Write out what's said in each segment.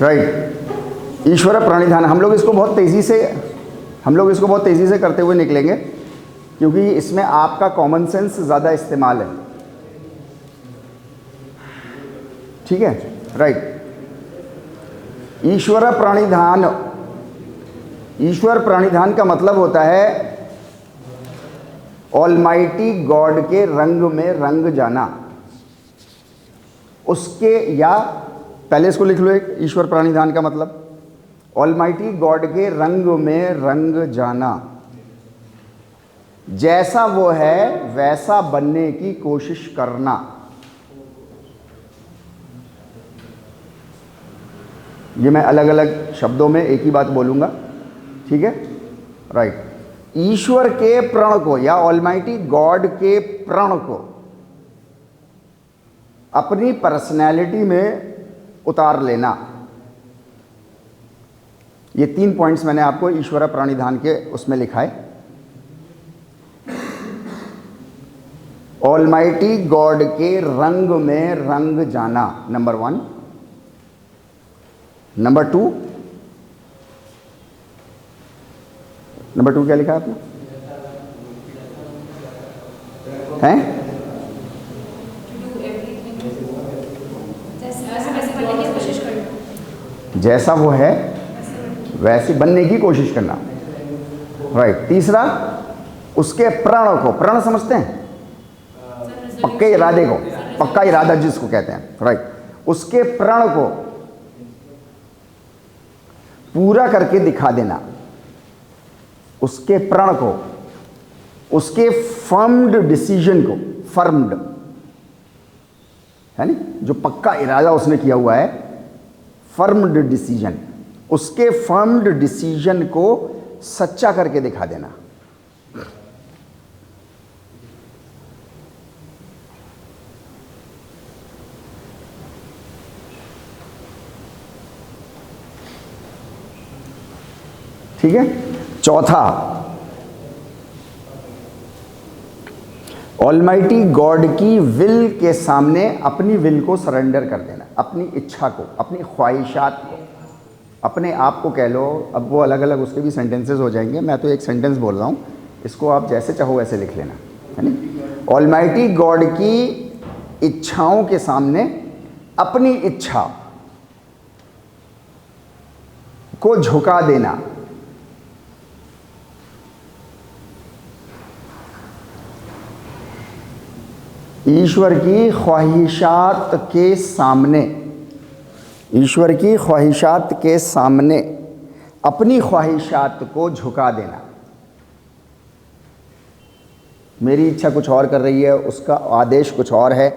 Right. ईश्वर प्रणिधान, हम लोग इसको बहुत तेज़ी से करते हुए निकलेंगे क्योंकि इसमें आपका कॉमन सेंस ज़्यादा इस्तेमाल है। ठीक है, राइट। ईश्वर प्रणिधान का मतलब होता है ऑलमाइटी गॉड के रंग में रंग जाना, उसके, या पहले इसको लिख लो एक, ईश्वर प्रणिधान का मतलब ऑलमाइटी गॉड के रंग में रंग जाना, जैसा वो है वैसा बनने की कोशिश करना। ये मैं अलग अलग शब्दों में एक ही बात बोलूंगा, ठीक है, राइट। ईश्वर के प्रण को या ऑलमाइटी गॉड के प्रण को अपनी पर्सनैलिटी में उतार लेना। ये 3 पॉइंट्स मैंने आपको ईश्वर प्रणिधान के उसमें लिखा है। ऑलमाइटी गॉड के रंग में रंग जाना, नंबर 1। नंबर 2 क्या लिखा है आपने? हैं? जैसा वो है वैसे बनने की कोशिश करना, राइट। तीसरा, उसके प्रण को, प्रण समझते हैं, पक्के इरादे को, पक्का इरादा जिसको कहते हैं, राइट। उसके प्रण को पूरा करके दिखा देना, उसके प्रण को, उसके फर्म्ड डिसीजन को, फर्म्ड है नी, जो पक्का इरादा उसने किया हुआ है, फर्म्ड डिसीजन, उसके फर्म्ड डिसीजन को सच्चा करके दिखा देना। ठीक है। चौथा, ऑलमाइटी गॉड की विल के सामने अपनी विल को सरेंडर कर देना, अपनी इच्छा को, अपनी ख्वाहिशात को, अपने आप को कह लो। अब वो अलग अलग उसके भी सेंटेंसेस हो जाएंगे, मैं तो एक सेंटेंस बोल रहा हूँ, इसको आप जैसे चाहो वैसे लिख लेना, है ना। ऑलमाइटी गॉड की इच्छाओं के सामने अपनी इच्छा को झुका देना। ईश्वर की ख्वाहिशात के सामने, ईश्वर की ख्वाहिशात के सामने अपनी ख्वाहिशात को झुका देना। मेरी इच्छा कुछ और कर रही है, उसका आदेश कुछ और है,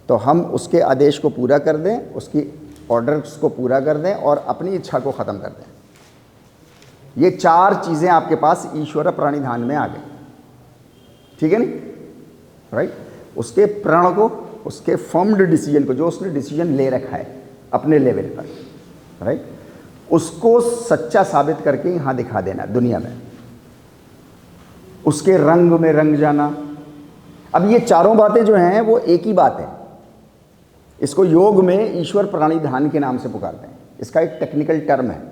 तो हम उसके आदेश को पूरा कर दें, उसकी ऑर्डर्स को पूरा कर दें और अपनी इच्छा को ख़त्म कर दें। ये 4 चीज़ें आपके पास ईश्वर प्रणिधान में आ गई, ठीक है नी, राइट। उसके प्रण को, उसके फर्म्ड डिसीजन को, जो उसने डिसीजन ले रखा है अपने लेवल पर, राइट, उसको सच्चा साबित करके यहाँ दिखा देना दुनिया में, उसके रंग में रंग जाना। अब ये चारों बातें जो हैं वो एक ही बात है। इसको योग में ईश्वर प्रणिधान के नाम से पुकारते हैं। इसका एक टेक्निकल टर्म है,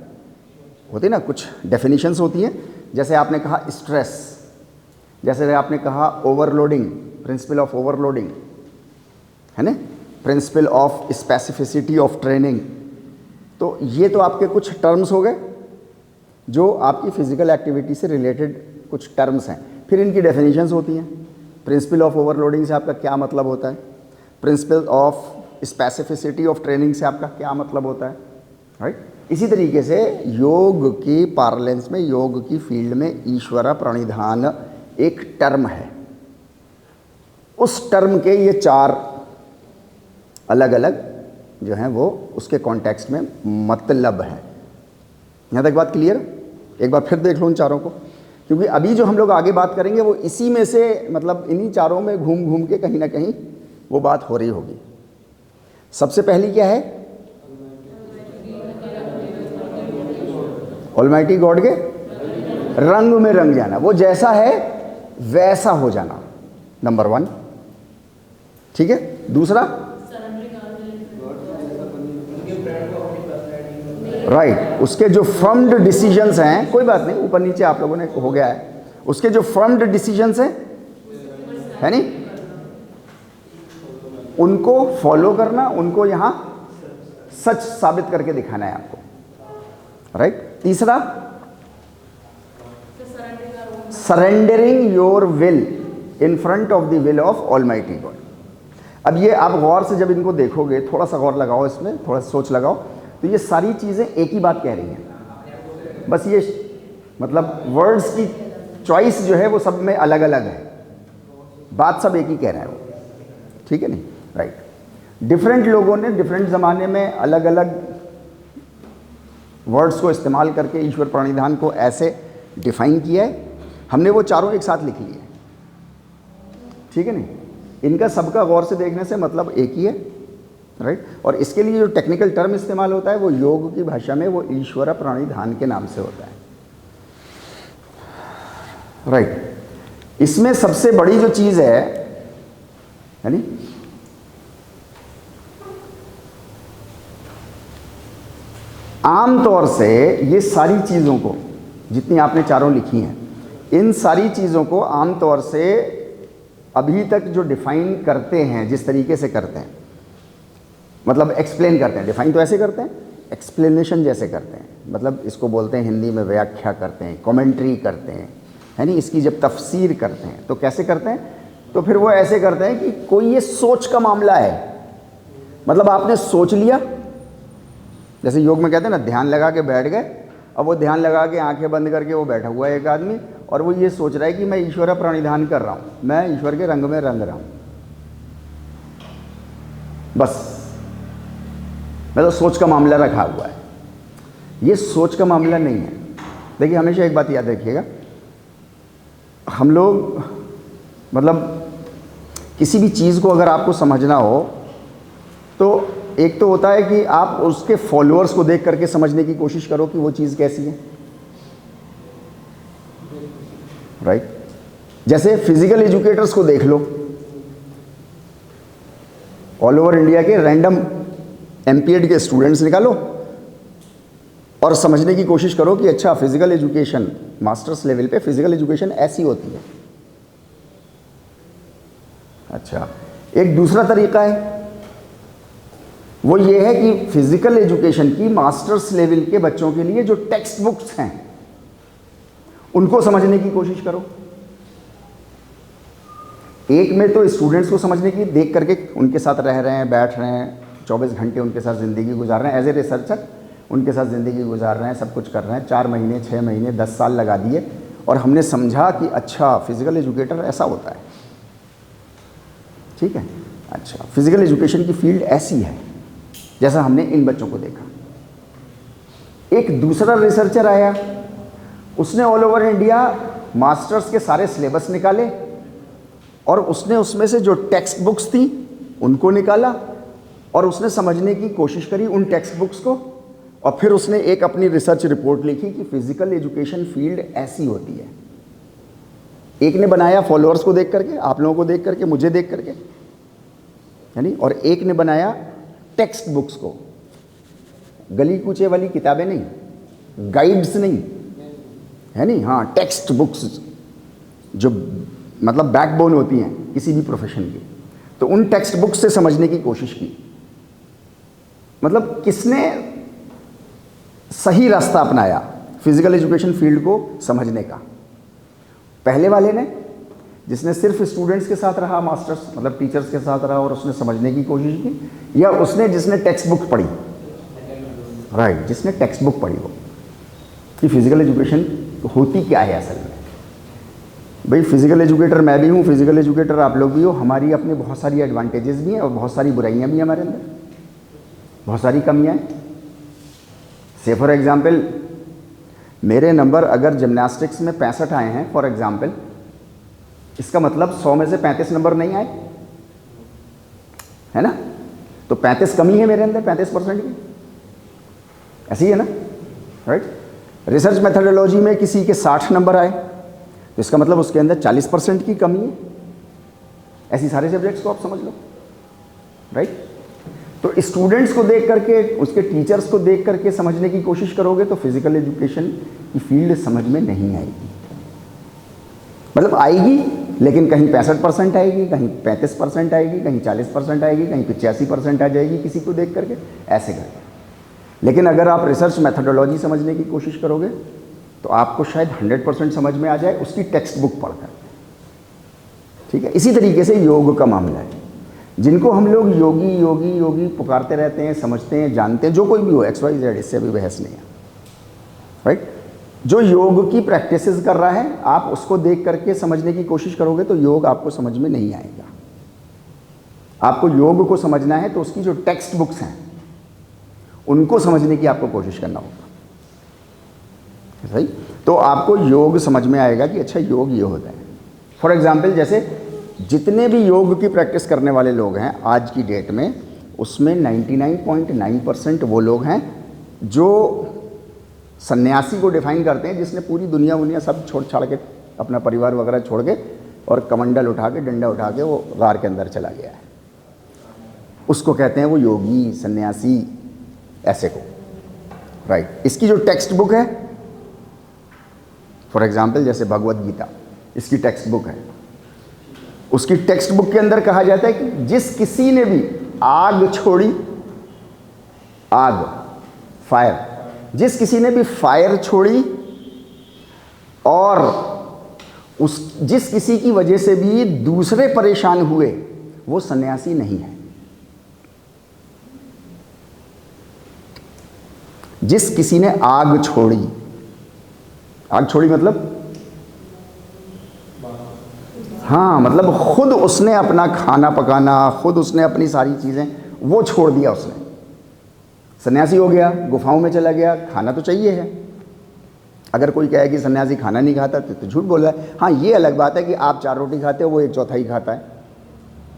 होती ना, कुछ डेफिनेशंस होती हैं। जैसे आपने कहा स्ट्रेस, जैसे आपने कहा ओवरलोडिंग, प्रिंसिपल ऑफ ओवरलोडिंग, है ना, principle of specificity of training. तो ये तो आपके कुछ टर्म्स हो गए जो आपकी फिजिकल एक्टिविटी से रिलेटेड कुछ टर्म्स हैं। फिर इनकी डेफिनेशंस होती हैं। प्रिंसिपल ऑफ ओवरलोडिंग से आपका क्या मतलब होता है, principle of specificity of training से आपका क्या मतलब होता है, राइट। इसी तरीके से योग की पार्लेंस में, योग की फील्ड में ईश्वर प्रणिधान एक टर्म है। उस टर्म के ये 4 अलग अलग जो हैं वो उसके कॉन्टेक्स्ट में मतलब है। यहाँ तक बात क्लियर? एक बार फिर देख लो उन चारों को, क्योंकि अभी जो हम लोग आगे बात करेंगे वो इसी में से, मतलब इन्हीं चारों में घूम घूम के कहीं ना कहीं वो बात हो रही होगी। सबसे पहली क्या है? ऑलमाइटी गॉड के रंग में रंग जाना, वो जैसा है वैसा हो जाना, नंबर 1, ठीक है। दूसरा, राइट, उसके जो फर्म्ड डिसीजंस हैं, कोई बात नहीं, ऊपर नीचे आप लोगों ने हो गया है, उसके जो फर्म्ड डिसीजंस हैं, है नहीं, उनको फॉलो करना, उनको यहां सच साबित करके दिखाना है आपको, राइट। तीसरा, surrendering your will in front of the will of almighty God. अब ये आप गौर से जब इनको देखोगे, थोड़ा सा गौर लगाओ इसमें, थोड़ा सा सोच लगाओ, तो ये सारी चीज़ें एक ही बात कह रही हैं, बस ये मतलब वर्ड्स की चॉइस जो है वो सब में अलग अलग है, बात सब एक ही कह रहा है वो, ठीक है नहीं, राइट। डिफरेंट लोगों ने डिफरेंट ज़माने में अलग अलग वर्ड्स को इस्तेमाल करके ईश्वर प्रणिधान को ऐसे डिफाइन किया है, हमने वो चारों एक साथ लिख लिए, ठीक है नहीं। इनका सबका गौर से देखने से मतलब एक ही है, राइट। और इसके लिए जो टेक्निकल टर्म इस्तेमाल होता है वो योग की भाषा में वो ईश्वर प्रणिधान के नाम से होता है, राइट। इसमें सबसे बड़ी जो चीज़ है नी, आम तौर से ये सारी चीज़ों को, जितनी आपने चारों लिखी हैं, इन सारी चीज़ों को आम तौर से अभी तक जो डिफ़ाइन करते हैं, जिस तरीके से करते हैं, मतलब एक्सप्लेन करते हैं, डिफ़ाइन तो ऐसे करते हैं, एक्सप्लेनेशन जैसे करते हैं, मतलब इसको बोलते हैं हिंदी में व्याख्या करते हैं, कमेंट्री करते हैं, है नहीं, इसकी जब तफसीर करते हैं तो कैसे करते हैं, तो फिर वो ऐसे करते हैं कि कोई ये सोच का मामला है, मतलब आपने सोच लिया, जैसे योग में कहते हैं ना, ध्यान लगा के बैठ गए, अब वो ध्यान लगा के आंखें बंद करके वो बैठा हुआ है एक आदमी, और वो ये सोच रहा है कि मैं ईश्वर प्रणिधान कर रहा हूँ, मैं ईश्वर के रंग में रंग रहा हूँ, बस मतलब सोच का मामला रखा हुआ है। ये सोच का मामला नहीं है। देखिए, हमेशा एक बात याद रखिएगा, हम लोग मतलब किसी भी चीज़ को अगर आपको समझना हो तो एक तो होता है कि आप उसके फॉलोअर्स को देख करके समझने की कोशिश करो कि वो चीज़ कैसी है, राइट। जैसे फिजिकल एजुकेटर्स को देख लो, ऑल ओवर इंडिया के रैंडम एमपीएड के स्टूडेंट्स निकालो और समझने की कोशिश करो कि अच्छा, फिजिकल एजुकेशन मास्टर्स लेवल पे फिजिकल एजुकेशन ऐसी होती है। अच्छा, एक दूसरा तरीका है, वो ये है कि फिजिकल एजुकेशन की मास्टर्स लेवल के बच्चों के लिए जो टेक्स्ट बुक्स हैं उनको समझने की कोशिश करो। एक में तो स्टूडेंट्स को समझने की, देख करके उनके साथ रह रहे हैं, बैठ रहे हैं, 24 घंटे उनके साथ ज़िंदगी गुजार रहे हैं, एज ए रिसर्चर उनके साथ ज़िंदगी गुजार रहे हैं, सब कुछ कर रहे हैं, 4 महीने 6 महीने 10 साल लगा दिए और हमने समझा कि अच्छा, फिजिकल एजुकेटर ऐसा होता है, ठीक है। अच्छा, फिजिकल एजुकेशन की फील्ड ऐसी है जैसा हमने इन बच्चों को देखा। एक दूसरा रिसर्चर आया, उसने ऑल ओवर इंडिया मास्टर्स के सारे सिलेबस निकाले और उसने उसमें से जो टेक्स्ट बुक्स थी उनको निकाला और उसने समझने की कोशिश करी उन टेक्स्ट बुक्स को, और फिर उसने एक अपनी रिसर्च रिपोर्ट लिखी कि फिजिकल एजुकेशन फील्ड ऐसी होती है। एक ने बनाया फॉलोअर्स को देख करके, आप लोगों को देख करके, मुझे देख करके, यानी, और एक ने बनाया टेक्स्ट बुक्स को, गली कूचे वाली किताबें नहीं, गाइड्स नहीं, है नहीं, हाँ, टेक्स्ट बुक्स जो मतलब बैकबोन होती हैं किसी भी प्रोफेशन की, तो उन टेक्स्ट बुक्स से समझने की कोशिश की। मतलब किसने सही रास्ता अपनाया फिजिकल एजुकेशन फील्ड को समझने का? पहले वाले ने, जिसने सिर्फ स्टूडेंट्स के साथ रहा, मास्टर्स मतलब टीचर्स के साथ रहा और उसने समझने की कोशिश की, या उसने जिसने टेक्स्ट बुक पढ़ी, राइट, जिसने टेक्स्ट बुक पढ़ी हो कि फिजिकल एजुकेशन होती क्या है असल में। भाई, फिजिकल एजुकेटर मैं भी हूँ, फिजिकल एजुकेटर आप लोग भी हो, हमारी अपने बहुत सारी एडवांटेजेस भी हैं और बहुत सारी बुराइयाँ भी हैं हमारे अंदर, बहुत सारी कमियाँ हैं। से फॉर एग्जाम्पल, मेरे नंबर अगर जिम्नास्टिक्स में 65 आए हैं फॉर एग्जाम्पल, इसका मतलब 100 में से 35 नंबर नहीं आए, है ना, तो 35 कमी है मेरे अंदर, 35% की, ऐसी है ना, राइट। रिसर्च मेथडोलॉजी में किसी के 60 नंबर आए तो इसका मतलब उसके अंदर 40% की कमी है। ऐसी सारे सब्जेक्ट्स को आप समझ लो, राइट। तो स्टूडेंट्स को देख करके, उसके टीचर्स को देख करके समझने की कोशिश करोगे तो फिजिकल एजुकेशन की फील्ड समझ में नहीं आएगी। मतलब आएगी, लेकिन कहीं 65% आएगी, कहीं 35% आएगी, कहीं 40% आएगी, कहीं 85% आ जाएगी किसी को देख करके, ऐसे करके। लेकिन अगर आप रिसर्च मेथोडोलॉजी समझने की कोशिश करोगे तो आपको शायद 100% समझ में आ जाए उसकी टेक्स्ट बुक पढ़कर। ठीक है, इसी तरीके से योग का मामला है। जिनको हम लोग योगी योगी योगी पुकारते रहते हैं, समझते हैं, जानते हैं, जो कोई भी हो, XYZ, इससे अभी बहस नहीं है, राइट। जो योग की प्रैक्टिसेस कर रहा है, आप उसको देख करके समझने की कोशिश करोगे तो योग आपको समझ में नहीं आएगा। आपको योग को समझना है तो उसकी जो टेक्स्ट बुक्स हैं उनको समझने की आपको कोशिश करना होगा, सही। तो आपको योग समझ में आएगा कि अच्छा योग ये होता है। फॉर एग्जाम्पल, जैसे जितने भी योग की प्रैक्टिस करने वाले लोग हैं आज की डेट में, उसमें 99.9% वो लोग हैं जो सन्यासी को डिफाइन करते हैं, जिसने पूरी दुनिया सब छोड़ छाड़ के, अपना परिवार वगैरह छोड़ के और कमंडल उठा के, डंडा उठा के वो गार के अंदर चला गया है। उसको कहते हैं वो योगी, सन्यासी, ऐसे को, राइट। इसकी जो टेक्स्ट बुक है, फॉर एग्जाम्पल जैसे भगवत गीता, इसकी टेक्स्ट बुक है। उसकी टेक्स्ट बुक के अंदर कहा जाता है कि जिस किसी ने भी आग छोड़ी, आग, फायर, जिस किसी ने भी फायर छोड़ी और जिस किसी की वजह से भी दूसरे परेशान हुए, वो सन्यासी नहीं है। जिस किसी ने आग छोड़ी, आग छोड़ी मतलब, हाँ, मतलब खुद उसने अपना खाना पकाना, खुद उसने अपनी सारी चीज़ें वो छोड़ दिया उसने, सन्यासी हो गया, गुफाओं में चला गया। खाना तो चाहिए है। अगर कोई कहे कि सन्यासी खाना नहीं खाता तो झूठ बोल रहा है। हाँ, ये अलग बात है कि आप 4 रोटी खाते हो, वो 1/4 खाता है,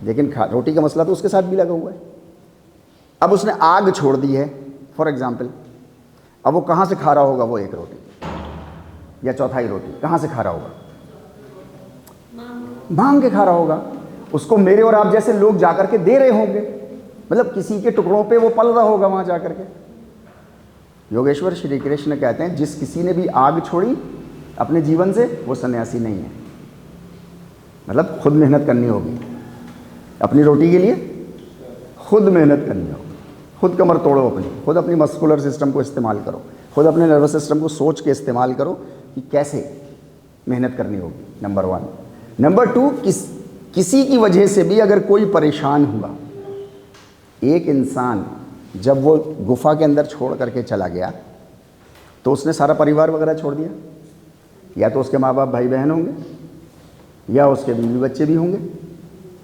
लेकिन रोटी का मसला तो उसके साथ भी लगा हुआ है। अब उसने आग छोड़ दी है, फॉर एग्जाम्पल, अब वो कहाँ से खा रहा होगा? वो 1 रोटी या 1/4 रोटी कहाँ से खा रहा होगा? मांग के खा रहा होगा। उसको मेरे और आप जैसे लोग जाकर के दे रहे होंगे, मतलब किसी के टुकड़ों पे वो पल रहा होगा वहां जाकर के। योगेश्वर श्री कृष्ण कहते हैं जिस किसी ने भी आग छोड़ी अपने जीवन से, वो सन्यासी नहीं है। मतलब खुद मेहनत करनी होगी अपनी रोटी के लिए, खुद मेहनत करनी होगी, खुद कमर तोड़ो अपनी, खुद अपनी मस्कुलर सिस्टम को इस्तेमाल करो, खुद अपने नर्वस सिस्टम को सोच के इस्तेमाल करो कि कैसे मेहनत करनी होगी, नंबर 1। नंबर 2, किसी की वजह से भी अगर कोई परेशान हुआ, एक इंसान जब वो गुफा के अंदर छोड़ करके चला गया तो उसने सारा परिवार वगैरह छोड़ दिया, या तो उसके माँ बाप भाई बहन होंगे, या उसके बीवी बच्चे भी होंगे,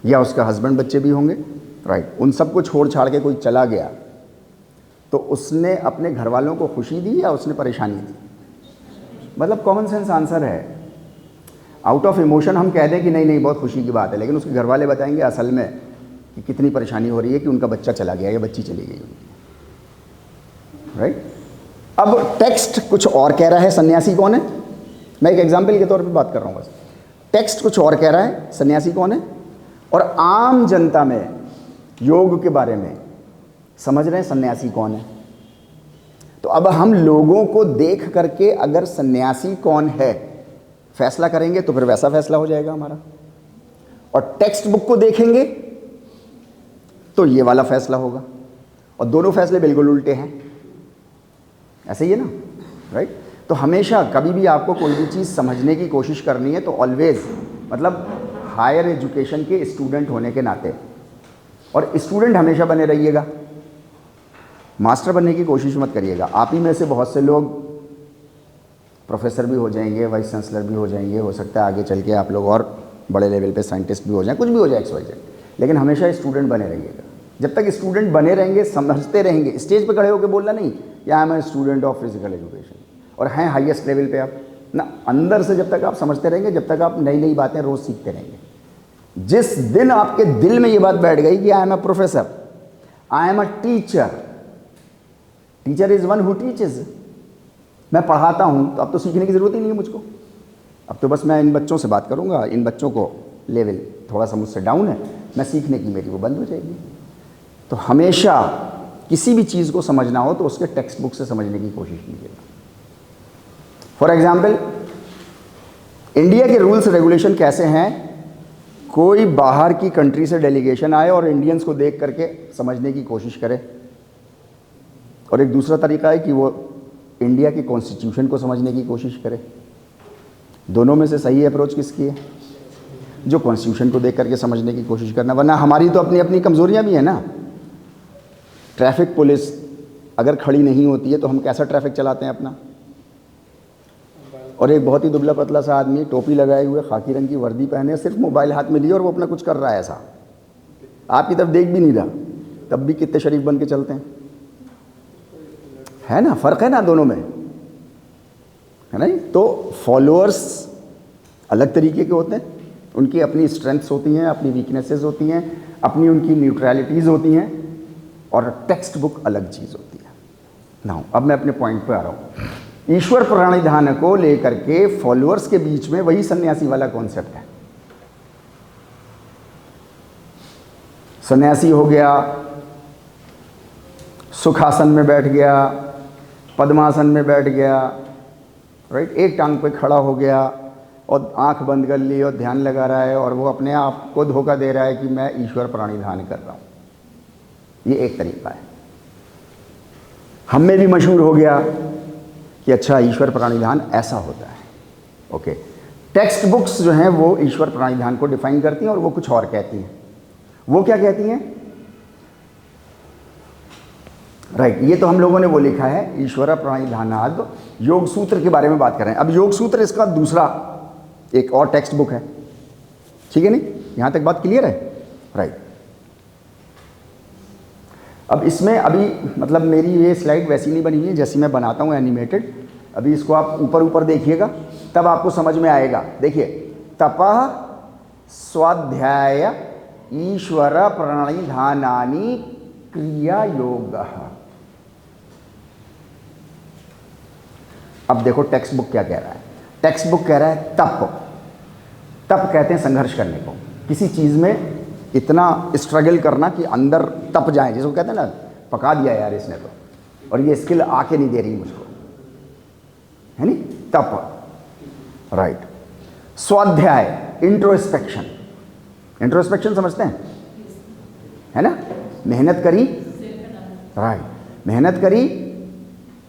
या उसका हस्बैंड बच्चे भी होंगे, राइट। उन सबको छोड़ छाड़ के कोई चला गया तो उसने अपने घर वालों को खुशी दी या उसने परेशानी दी? मतलब कॉमन सेंस आंसर है। आउट ऑफ इमोशन हम कह दें कि नहीं नहीं बहुत खुशी की बात है, लेकिन उसके घर वाले बताएंगे असल में कि कितनी परेशानी हो रही है कि उनका बच्चा चला गया या बच्ची चली गई, राइट। अब टेक्स्ट कुछ और कह रहा है, सन्यासी कौन है? मैं एक एग्जाम्पल के तौर पे बात कर रहा हूँ बस। टेक्स्ट कुछ और कह रहा है, सन्यासी कौन है, और आम जनता में योग के बारे में समझ रहे हैं सन्यासी कौन है। तो अब हम लोगों को देख करके अगर सन्यासी कौन है फैसला करेंगे तो फिर वैसा फैसला हो जाएगा हमारा, और टेक्स्ट बुक को देखेंगे तो ये वाला फैसला होगा, और दोनों फैसले बिल्कुल उल्टे हैं। ऐसे ही है ना, राइट। तो हमेशा कभी भी आपको कोई भी चीज़ समझने की कोशिश करनी है तो ऑलवेज, मतलब हायर एजुकेशन के स्टूडेंट होने के नाते, और स्टूडेंट हमेशा बने रहिएगा, मास्टर बनने की कोशिश मत करिएगा। आप ही में से बहुत से लोग प्रोफेसर भी हो जाएंगे, वाइस चांसलर भी हो जाएंगे, हो सकता है आगे चल के आप लोग और बड़े लेवल पे साइंटिस्ट भी हो जाएं, कुछ भी हो जाए XYZ, लेकिन हमेशा स्टूडेंट बने रहिएगा। जब तक स्टूडेंट बने रहेंगे, समझते रहेंगे, स्टेज पे खड़े होकर बोलना नहीं कि I am a student of physical education, और हैं हाईएस्ट लेवल पे आप ना, अंदर से जब तक आप समझते रहेंगे, जब तक आप नई नई बातें रोज़ सीखते रहेंगे। जिस दिन आपके दिल में ये बात बैठ गई कि I am a professor, I am a teacher, teacher is one who teaches, मैं पढ़ाता हूँ, तो अब तो सीखने की ज़रूरत ही नहीं है मुझको। अब तो बस मैं इन बच्चों से बात करूँगा, इन बच्चों को लेवल थोड़ा सा मुझसे डाउन है, मैं सीखने की मेरी वो बंद हो जाएगी। तो हमेशा किसी भी चीज़ को समझना हो तो उसके टेक्स्ट बुक से समझने की कोशिश कीजिएगा। फॉर एग्जाम्पल, इंडिया के रूल्स रेगुलेशन कैसे हैं, कोई बाहर की कंट्री से डेलीगेशन आए और इंडियंस को देख करके समझने की कोशिश करे, और एक दूसरा तरीका है कि वो इंडिया के कॉन्स्टिट्यूशन को समझने की कोशिश करे। दोनों में से सही अप्रोच किसकी है? जो कॉन्स्टिट्यूशन को देख करके समझने की कोशिश करना। वरना हमारी तो अपनी अपनी कमज़ोरियाँ भी हैं ना। ट्रैफिक पुलिस अगर खड़ी नहीं होती है तो हम कैसा ट्रैफिक चलाते हैं अपना। और एक बहुत ही दुबला पतला सा आदमी टोपी लगाए हुए, खाकी रंग की वर्दी पहने, सिर्फ मोबाइल हाथ में लिए और वो अपना कुछ कर रहा है, ऐसा आपकी तरफ देख भी नहीं रहा, तब भी कितने शरीफ बन के चलते हैं, है ना। फ़र्क है ना दोनों में, है ना। तो फॉलोअर्स अलग तरीके के होते हैं, उनकी अपनी स्ट्रेंथ्स होती हैं, अपनी वीकनेसेस होती हैं, अपनी उनकी न्यूट्रलिटीज़ होती हैं, और टेक्स्ट बुक अलग चीज़ होती है ना। अब मैं अपने पॉइंट पे आ रहा हूँ। ईश्वर प्रणिधान को लेकर के फॉलोअर्स के बीच में वही सन्यासी वाला कॉन्सेप्ट है। सन्यासी हो गया, सुखासन में बैठ गया, पद्मासन में बैठ गया, राइट, एक टांग पे खड़ा हो गया और आंख बंद कर ली और ध्यान लगा रहा है, और वो अपने आप को धोखा दे रहा है कि मैं ईश्वर प्रणिधान कर रहा हूँ। ये एक तरीका है। हम में भी मशहूर हो गया कि अच्छा ईश्वर प्रणिधान ऐसा होता है। ओके, टेक्स्ट बुक्स जो हैं वो ईश्वर प्रणिधान को डिफाइन करती हैं और वो कुछ और कहती हैं। वो क्या कहती हैं? राइट, ये तो हम लोगों ने वो लिखा है, ईश्वर प्रणिधानाद योग सूत्र के बारे में बात कर रहे हैं। अब योग सूत्र इसका दूसरा एक और टेक्स्ट बुक है, ठीक है नहीं? यहां तक बात क्लियर है? राइट। अब इसमें अभी मतलब मेरी ये स्लाइड वैसी नहीं बनी हुई है जैसी मैं बनाता हूँ एनिमेटेड। अभी इसको आप ऊपर ऊपर देखिएगा तब आपको समझ में आएगा। देखिए, तपः स्वाध्याय ईश्वर प्रणिधानानि क्रिया योगः। अब देखो टेक्स्ट बुक क्या कह रहा है। टेक्स्ट बुक कह रहा है तप। तप कहते हैं संघर्ष करने को, किसी चीज़ में इतना स्ट्रगल करना कि अंदर तप जाए, जिसको कहते हैं ना पका दिया यार इसने तो, और ये स्किल आके नहीं दे रही मुझको, है नी? तप, राइट। स्वाध्याय, इंट्रोस्पेक्शन। इंट्रोस्पेक्शन समझते हैं, है ना? मेहनत करी, राइट, मेहनत करी,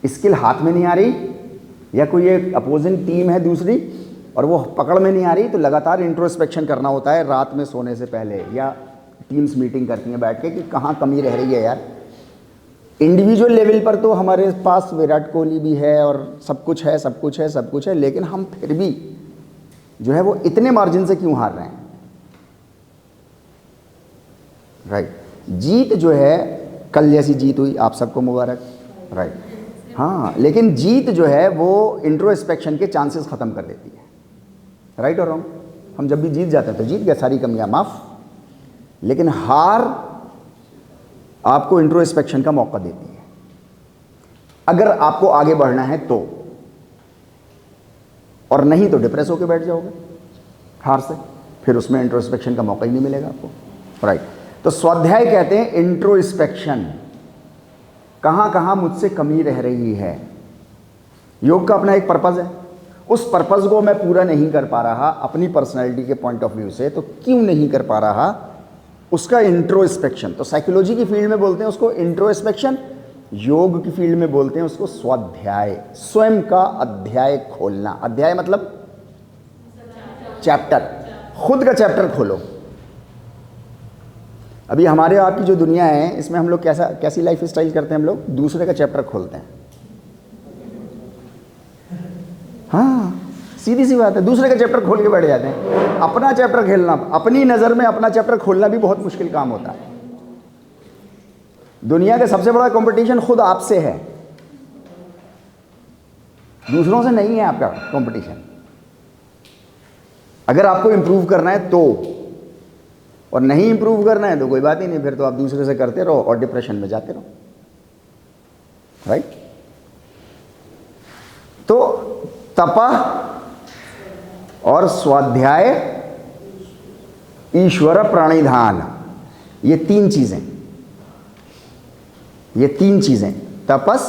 स्किल हाथ में नहीं आ रही, या कोई एक अपोजिंग टीम है दूसरी और वो पकड़ में नहीं आ रही, तो लगातार इंट्रोस्पेक्शन करना होता है रात में सोने से पहले, या टीम्स मीटिंग करती हैं बैठ के कि कहाँ कमी रह रही है यार। इंडिविजुअल लेवल पर तो हमारे पास विराट कोहली भी है और सब कुछ है, सब कुछ है, सब कुछ है, लेकिन हम फिर भी जो है वो इतने मार्जिन से क्यों हार रहे हैं? राइट। जीत जो है, कल जैसी जीत हुई, आप सबको मुबारक, राइट। हाँ, लेकिन जीत जो है वो इंट्रोस्पेक्शन के चांसेस ख़त्म कर देती है, राइट और रॉन्ग? हम जब भी जीत जाते हैं तो जीत गए, सारी कमियां माफ़, लेकिन हार आपको इंट्रोस्पेक्शन का मौका देती है। अगर आपको आगे बढ़ना है तो, और नहीं तो डिप्रेस होकर बैठ जाओगे हार से, फिर उसमें इंट्रोस्पेक्शन का मौका ही नहीं मिलेगा आपको, राइट। तो स्वाध्याय कहते हैं इंट्रोस्पेक्शन, कहाँ कहाँ मुझसे कमी रह रही है। योग का अपना एक पर्पज़ है, उस पर्पज़ को मैं पूरा नहीं कर पा रहा अपनी पर्सनैलिटी के पॉइंट ऑफ व्यू से, तो क्यों नहीं कर पा रहा, उसका इंट्रोस्पेक्शन। तो साइकोलॉजी की फील्ड में बोलते हैं उसको इंट्रोस्पेक्शन, योग की फील्ड में बोलते हैं उसको स्वाध्याय, स्वयं का अध्याय खोलना। अध्याय मतलब चैप्टर, खुद का चैप्टर खोलो। अभी हमारे आपकी जो दुनिया है इसमें हम लोग कैसी लाइफ स्टाइल करते हैं, हम लोग दूसरे का चैप्टर खोलते हैं। हाँ, सीधी सी बात है, दूसरे का चैप्टर खोल के बैठ जाते हैं। अपना चैप्टर खेलना, अपनी नज़र में अपना चैप्टर खोलना भी बहुत मुश्किल काम होता है। दुनिया का सबसे बड़ा कंपटीशन खुद आपसे है, दूसरों से नहीं है आपका कंपटीशन। अगर आपको इंप्रूव करना है तो, और नहीं इंप्रूव करना है तो कोई बात ही नहीं, फिर तो आप दूसरे से करते रहो और डिप्रेशन में जाते रहो, राइट। तो तपः और स्वाध्याय ईश्वर प्रणिधान, ये तीन चीजें, ये 3 चीज़ें, तपस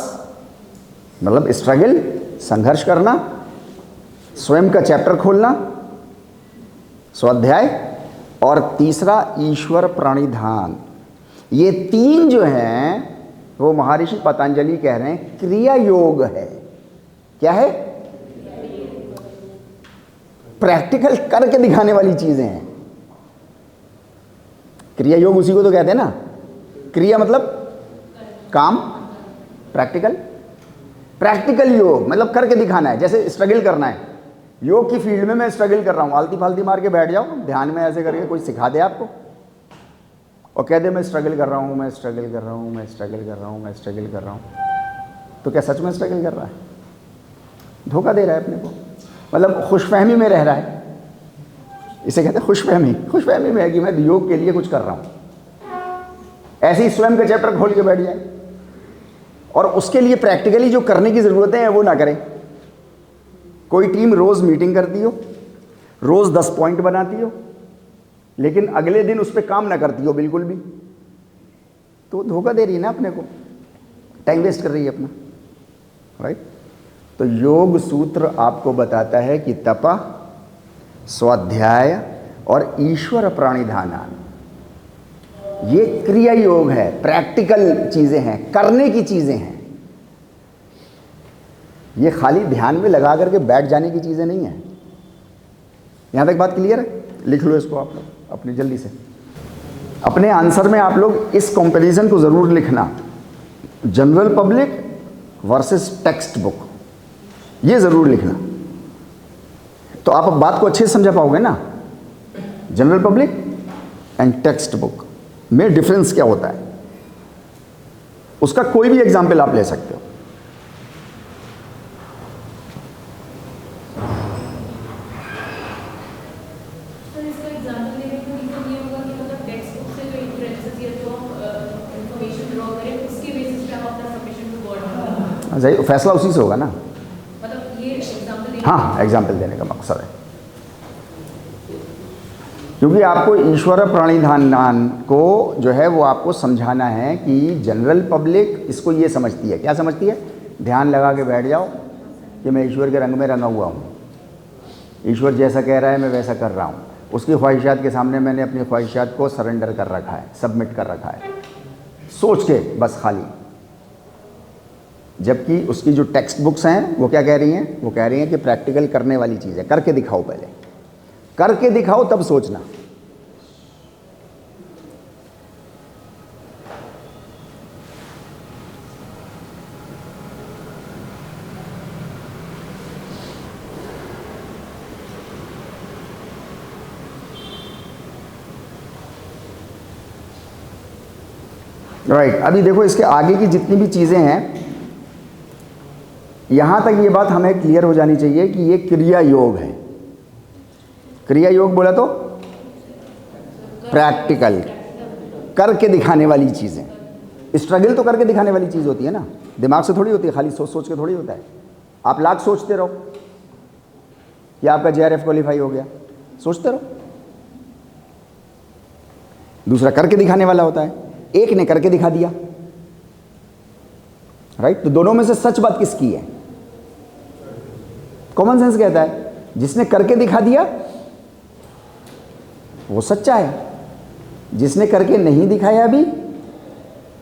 मतलब स्ट्रगल, संघर्ष करना, स्वयं का चैप्टर खोलना, स्वाध्याय, और तीसरा ईश्वर प्रणिधान। ये 3 जो हैं वो महर्षि पतंजलि कह रहे हैं क्रिया योग है। क्या है? प्रैक्टिकल करके दिखाने वाली चीजें हैं। क्रिया योग उसी को तो कहते हैं ना। क्रिया मतलब काम, प्रैक्टिकल योग मतलब करके दिखाना है। जैसे स्ट्रगल करना है, योग की फील्ड में मैं स्ट्रगल कर रहा हूं, आलती फालती मार के बैठ जाओ ध्यान में ऐसे करके, कोई सिखा दे आपको और कह दे मैं स्ट्रगल कर रहा हूं, मैं स्ट्रगल कर रहा हूं, मैं स्ट्रगल कर रहा हूं, मैं स्ट्रगल कर रहा हूं, तो क्या सच में स्ट्रगल कर रहा है? धोखा दे रहा है अपने को, मतलब खुशफहमी में रह रहा है। इसे कहते हैं खुशफहमी। खुशफहमी में है कि मैं योग के लिए कुछ कर रहा हूं। ऐसे ही स्वयं का चैप्टर खोल के बैठ जाए और उसके लिए प्रैक्टिकली जो करने की ज़रूरतें हैं वो ना करें। कोई टीम रोज़ मीटिंग करती हो, रोज़ 10 पॉइंट बनाती हो, लेकिन अगले दिन उस पर काम ना करती हो बिल्कुल भी, तो धोखा दे रही है ना अपने को, टाइम वेस्ट कर रही है अपना, राइट। तो योग सूत्र आपको बताता है कि तपा, स्वाध्याय और ईश्वर प्रणिधान, ये क्रिया योग है, प्रैक्टिकल चीज़ें हैं, करने की चीज़ें हैं। ये खाली ध्यान में लगा करके बैठ जाने की चीज़ें नहीं हैं। यहाँ तक बात क्लियर है? लिख लो इसको आप लोग अपनी जल्दी से। अपने आंसर में आप लोग इस कंपैरिजन को ज़रूर लिखना, general public versus text book, ये ज़रूर लिखना। तो आप बात को अच्छे से समझा पाओगे ना। General public and text book में डिफरेंस क्या होता है, उसका कोई भी एग्जाम्पल आप ले सकते हो। फैसला उसी से होगा ना, मतलब ये एग्जाम्पल। हाँ, एग्जाम्पल देने का मकसद है, क्योंकि आपको ईश्वर प्रणिधान को जो है वो आपको समझाना है कि जनरल पब्लिक इसको ये समझती है। क्या समझती है? ध्यान लगा के बैठ जाओ कि मैं ईश्वर के रंग में रंगा हुआ हूँ, ईश्वर जैसा कह रहा है मैं वैसा कर रहा हूँ, उसकी ख्वाहिशात के सामने मैंने अपनी ख्वाहिशात को सरेंडर कर रखा है, सबमिट कर रखा है, सोच के बस खाली। जबकि उसकी जो टेक्स्ट बुक्स हैं वो क्या कह रही हैं? वो कह रही हैं कि प्रैक्टिकल करने वाली चीज़ है, करके दिखाओ, पहले करके दिखाओ तब सोचना। राइट, अभी देखो इसके आगे की जितनी भी चीज़ें हैं, यहाँ तक ये बात हमें क्लियर हो जानी चाहिए कि ये क्रिया योग है। क्रिया योग बोला तो प्रैक्टिकल, करके दिखाने वाली चीज़ें। स्ट्रगल तो करके दिखाने वाली चीज़ होती है ना, दिमाग से थोड़ी होती है, खाली सोच सोच के थोड़ी होता है। आप लाख सोचते रहो कि आपका JRF क्वालिफाई हो गया, सोचते रहो। दूसरा करके दिखाने वाला होता है, एक ने करके दिखा दिया, राइट। तो दोनों में से सच बात किसकी है? कॉमन सेंस कहता है जिसने करके दिखा दिया वो सच्चा है, जिसने करके नहीं दिखाया अभी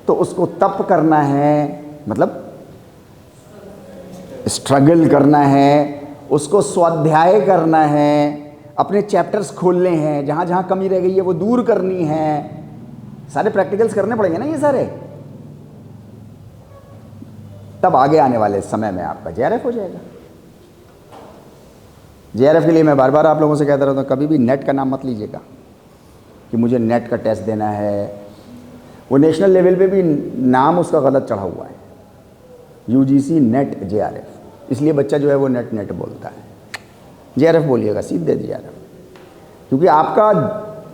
तो उसको तप करना है, मतलब स्ट्रगल करना है, उसको स्वाध्याय करना है, अपने चैप्टर्स खोलने हैं, जहाँ जहाँ कमी रह गई है वो दूर करनी है। सारे प्रैक्टिकल्स करने पड़ेंगे ना ये सारे, तब आगे आने वाले समय में आपका JRF हो जाएगा। JRF के लिए मैं बार बार आप लोगों से कहता रहता हूँ, कभी भी नेट का नाम मत लीजिएगा कि मुझे नेट का टेस्ट देना है। वो नेशनल लेवल पे भी नाम उसका गलत चढ़ा हुआ है, UGC नेट JRF, इसलिए बच्चा जो है वो नेट बोलता है। JRF बोलिएगा, सीधे JRF, क्योंकि आपका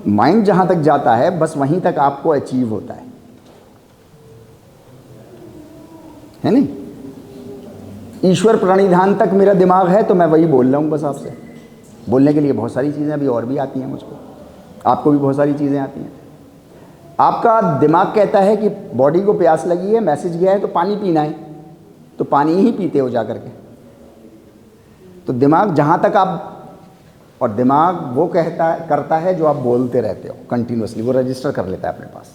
माइंड जहाँ तक जाता है बस वहीं तक आपको अचीव होता है नहीं। ईश्वर प्रणिधान तक मेरा दिमाग है तो मैं वही बोल रहा हूँ बस आपसे। बोलने के लिए बहुत सारी चीज़ें अभी और भी आती हैं मुझको, आपको भी बहुत सारी चीज़ें आती हैं। आपका दिमाग कहता है कि बॉडी को प्यास लगी है, मैसेज गया है तो पानी पीना है, तो पानी ही पीते हो जा करके। तो दिमाग जहाँ तक आप, और दिमाग वो करता है जो आप बोलते रहते हो कंटिन्यूसली, वो रजिस्टर कर लेता है अपने पास।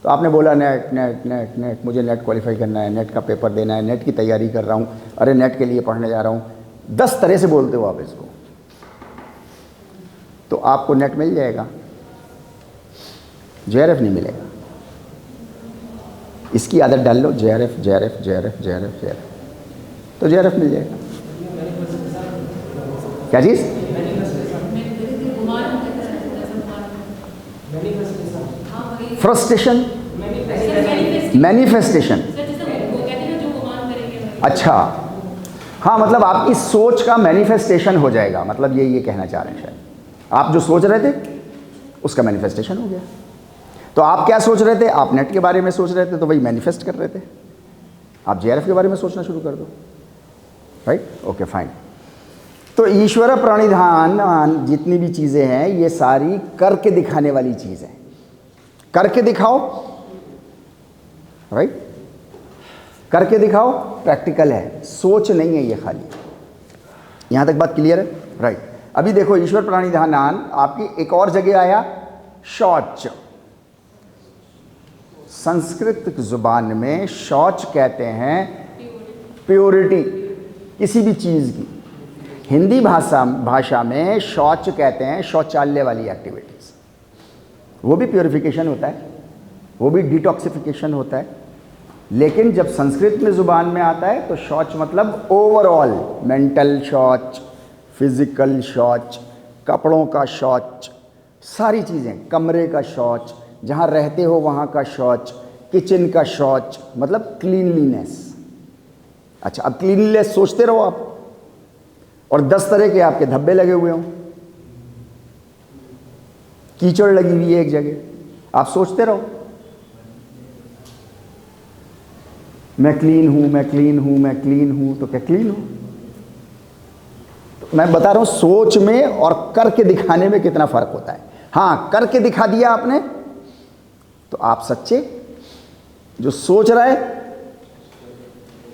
तो आपने बोला नेट नेट नेट नेट, मुझे नेट क्वालिफाई करना है, नेट का पेपर देना है, नेट की तैयारी कर रहा हूँ, अरे नेट के लिए पढ़ने जा रहा हूँ, 10 तरह से बोलते हो आप इसको, तो आपको नेट मिल जाएगा, JRF नहीं मिलेगा। इसकी आदत डाल लो, JRF JRF JRF JRF JRF, तो JRF मिल जाएगा। क्या चीज़? Frustration, manifestation. अच्छा, हाँ, मतलब आपकी सोच का मैनिफेस्टेशन हो जाएगा, मतलब ये कहना चाह रहे हैं शायद। आप जो सोच रहे थे उसका मैनिफेस्टेशन हो गया। तो आप क्या सोच रहे थे? आप नेट के बारे में सोच रहे थे, तो वही मैनिफेस्ट कर रहे थे। आप JRF के बारे में सोचना शुरू कर दो, राइट? Okay, fine. तो ईश्वर प्रणिधान जितनी भी चीज़ें हैं ये सारी करके दिखाने वाली चीज़ है। करके दिखाओ, राइट? करके दिखाओ, प्रैक्टिकल है, सोच नहीं है ये खाली। यहां तक बात क्लियर है, राइट? अभी देखो, ईश्वर प्रणिधान आपकी एक और जगह आया, शौच। संस्कृत जुबान में शौच कहते हैं प्योरिटी किसी भी चीज़ की। हिंदी भाषा में शौच कहते हैं शौचालय वाली एक्टिविटीज़। वो भी प्योरिफिकेशन होता है, वो भी डिटॉक्सिफिकेशन होता है, लेकिन जब संस्कृत में ज़ुबान में आता है तो शौच मतलब ओवरऑल, मेंटल शौच, फिजिकल शौच, कपड़ों का शौच, सारी चीज़ें, कमरे का शौच, जहाँ रहते हो वहाँ का शौच, किचन का शौच, मतलब क्लीनलीनेस। अच्छा, अब क्लीनलीनेस सोचते रहो आप, और 10 तरह के आपके धब्बे लगे हुए हों, कीचड़ लगी हुई है एक जगह, आप सोचते रहो मैं क्लीन हूं, मैं क्लीन हूं, मैं क्लीन हूं, तो क्या क्लीन हूं? तो मैं बता रहा हूं सोच में और करके दिखाने में कितना फर्क होता है। हाँ, करके दिखा दिया आपने तो आप सच्चे, जो सोच रहा है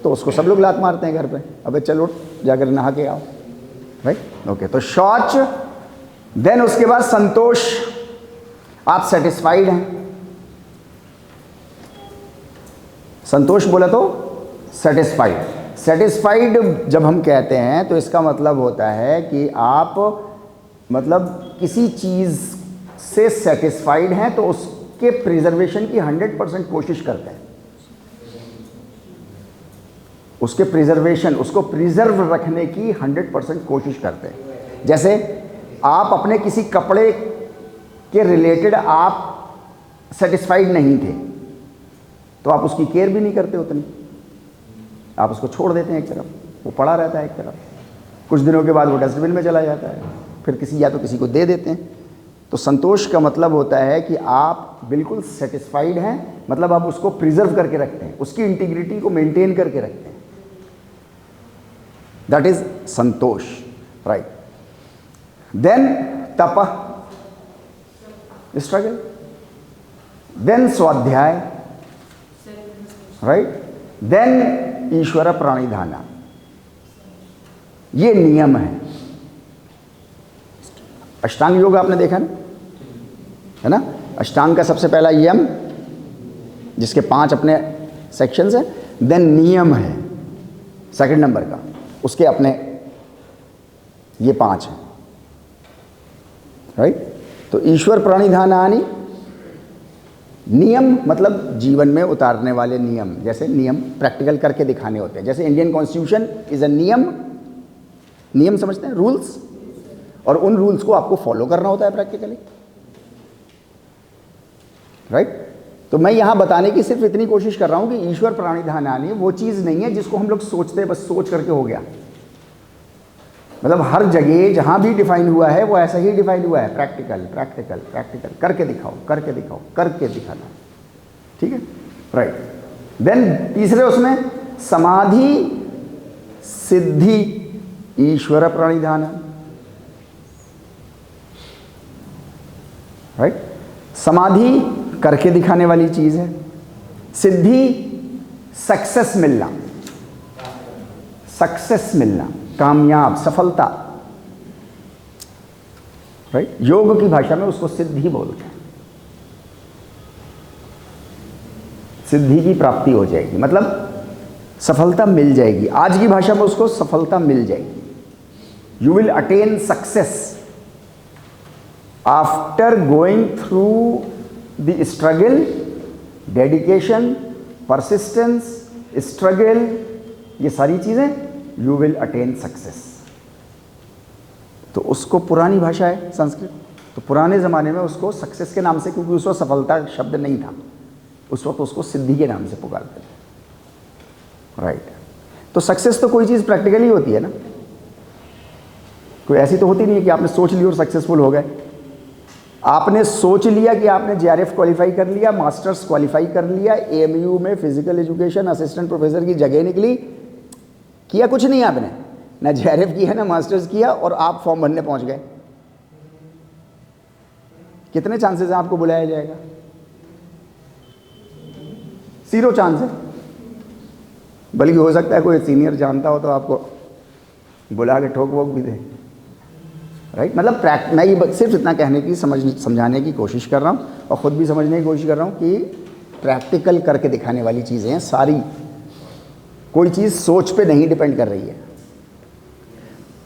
तो उसको सब लोग लात मारते हैं घर पे, अबे चलो जाकर नहा के आओ, राइट? ओके, तो शौच, देन उसके बाद संतोष, आप सेटिस्फाइड हैं। संतोष बोला तो सेटिस्फाइड। सेटिस्फाइड जब हम कहते हैं तो इसका मतलब होता है कि आप मतलब किसी चीज़ से सेटिस्फाइड हैं तो उसके प्रिजर्वेशन की 100% कोशिश करते हैं, उसके प्रिजर्वेशन, उसको प्रिजर्व रखने की 100% कोशिश करते हैं। जैसे आप अपने किसी कपड़े के रिलेटेड आप सेटिस्फाइड नहीं थे तो आप उसकी केयर भी नहीं करते उतनी, आप उसको छोड़ देते हैं एक तरफ, वो पड़ा रहता है एक तरफ, कुछ दिनों के बाद वो डस्टबिन में चला जाता है, फिर किसी या तो किसी को दे देते हैं। तो संतोष का मतलब होता है कि आप बिल्कुल सेटिस्फाइड हैं, मतलब आप उसको प्रिजर्व करके रखते हैं, उसकी इंटीग्रिटी को मेंटेन करके रखते हैं, दैट इज संतोष, राइट? देन तप, स्ट्रगल, देन स्वाध्याय, राइट? देन ईश्वर प्रणिधाना, ये नियम है। अष्टांग योग आपने देखा ना, है ना? अष्टांग का सबसे पहला यम, जिसके 5 अपने सेक्शंस हैं, देन नियम है सेकंड नंबर का, उसके अपने ये 5 हैं, राइट? तो ईश्वर प्रणिधानानि, नियम मतलब जीवन में उतारने वाले नियम, जैसे नियम प्रैक्टिकल करके दिखाने होते हैं। जैसे इंडियन कॉन्स्टिट्यूशन इज अ नियम, नियम समझते हैं, रूल्स, और उन रूल्स को आपको फॉलो करना होता है प्रैक्टिकली, राइट? तो मैं यहां बताने की सिर्फ इतनी कोशिश कर रहा हूं कि ईश्वर प्रणिधानानि वो चीज नहीं है जिसको हम लोग सोचते हैं, बस सोच करके हो गया। मतलब हर जगह जहां भी डिफाइन हुआ है वो ऐसा ही डिफाइन हुआ है, प्रैक्टिकल प्रैक्टिकल प्रैक्टिकल, करके दिखाओ, करके दिखाओ, करके दिखाना, ठीक है, राइट? देन तीसरे उसमें समाधि सिद्धि ईश्वर प्रणिधान, राइट? समाधि करके दिखाने वाली चीज़ है। सिद्धि सक्सेस मिलना, सक्सेस मिलना, कामयाब, सफलता, राइट। योग की भाषा में उसको सिद्धि बोलते हैं। सिद्धि की प्राप्ति हो जाएगी, मतलब सफलता मिल जाएगी। आज की भाषा में उसको सफलता मिल जाएगी। You will attain success after going through the struggle, dedication, persistence, struggle, ये सारी चीजें, यू विल अटेन सक्सेस। तो उसको पुरानी भाषा है संस्कृत, तो पुराने ज़माने में उसको सक्सेस के नाम से, क्योंकि उस वक्त सफलता शब्द नहीं था, उस वक्त उसको सिद्धि के नाम से पुकारते थे, राइट। तो सक्सेस तो कोई चीज़ प्रैक्टिकली होती है ना, कोई ऐसी तो होती नहीं है कि आपने सोच ली और सक्सेसफुल हो गए। आपने सोच लिया कि आपने जेआरएफ क्वालिफाई कर लिया, मास्टर्स क्वालिफाई कर लिया, एएमयू में फिजिकल एजुकेशन असिस्टेंट प्रोफेसर की जगह निकली, किया कुछ नहीं आपने, ना जेआरएफ किया ना मास्टर्स किया, और आप फॉर्म भरने पहुंच गए। कितने चांसेस हैं आपको बुलाया जाएगा? 0 चांस है। बल्कि हो सकता है कोई सीनियर जानता हो तो आपको बुला के ठोक वोक भी दे, राइट। मतलब मैं ये सिर्फ इतना कहने की समझाने की कोशिश कर रहा हूँ, और ख़ुद भी समझने की कोशिश कर रहा हूँ कि प्रैक्टिकल करके दिखाने वाली चीज़ें हैं सारी। कोई चीज़ सोच पे नहीं डिपेंड कर रही है।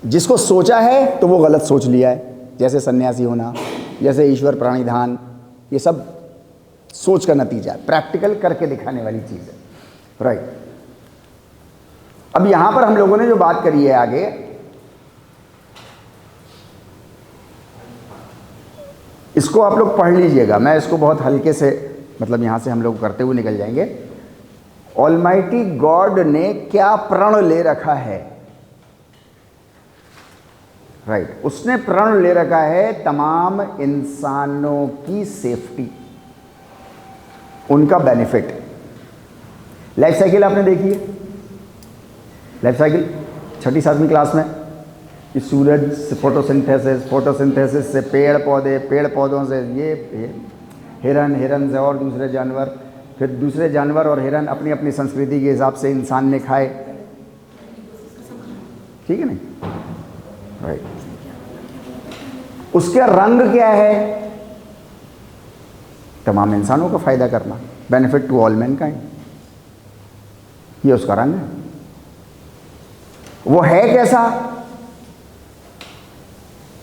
जिसको सोचा है तो वो गलत सोच लिया है, जैसे सन्यासी होना, जैसे ईश्वर प्राणिधान, ये सब सोच का नतीजा है। प्रैक्टिकल करके दिखाने वाली चीज़ है, राइट। अब यहां पर हम लोगों ने जो बात करी है आगे, इसको आप लोग पढ़ लीजिएगा। मैं इसको बहुत हल्के से, मतलब यहां से हम लोग करते हुए निकल जाएंगे। ऑलमाइटी गॉड ने क्या प्रण ले रखा है, राइट। उसने प्रण ले रखा है तमाम इंसानों की सेफ्टी, उनका बेनिफिट। लाइफ साइकिल आपने देखी है, लाइफ साइकिल 6ठी 7वीं क्लास में, कि सूरज से फोटोसिंथेसिस, फोटोसिंथेसिस से पेड़ पौधे, पेड़ पौधों से ये हिरन, हिरन से और दूसरे जानवर, फिर दूसरे जानवर और हिरन अपनी अपनी संस्कृति के हिसाब से इंसान ने खाए, ठीक है नहीं, राइट। उसका रंग क्या है? तमाम इंसानों का फायदा करना, बेनिफिट टू ऑल मैनकाइंड, ये उसका रंग है। वो है कैसा?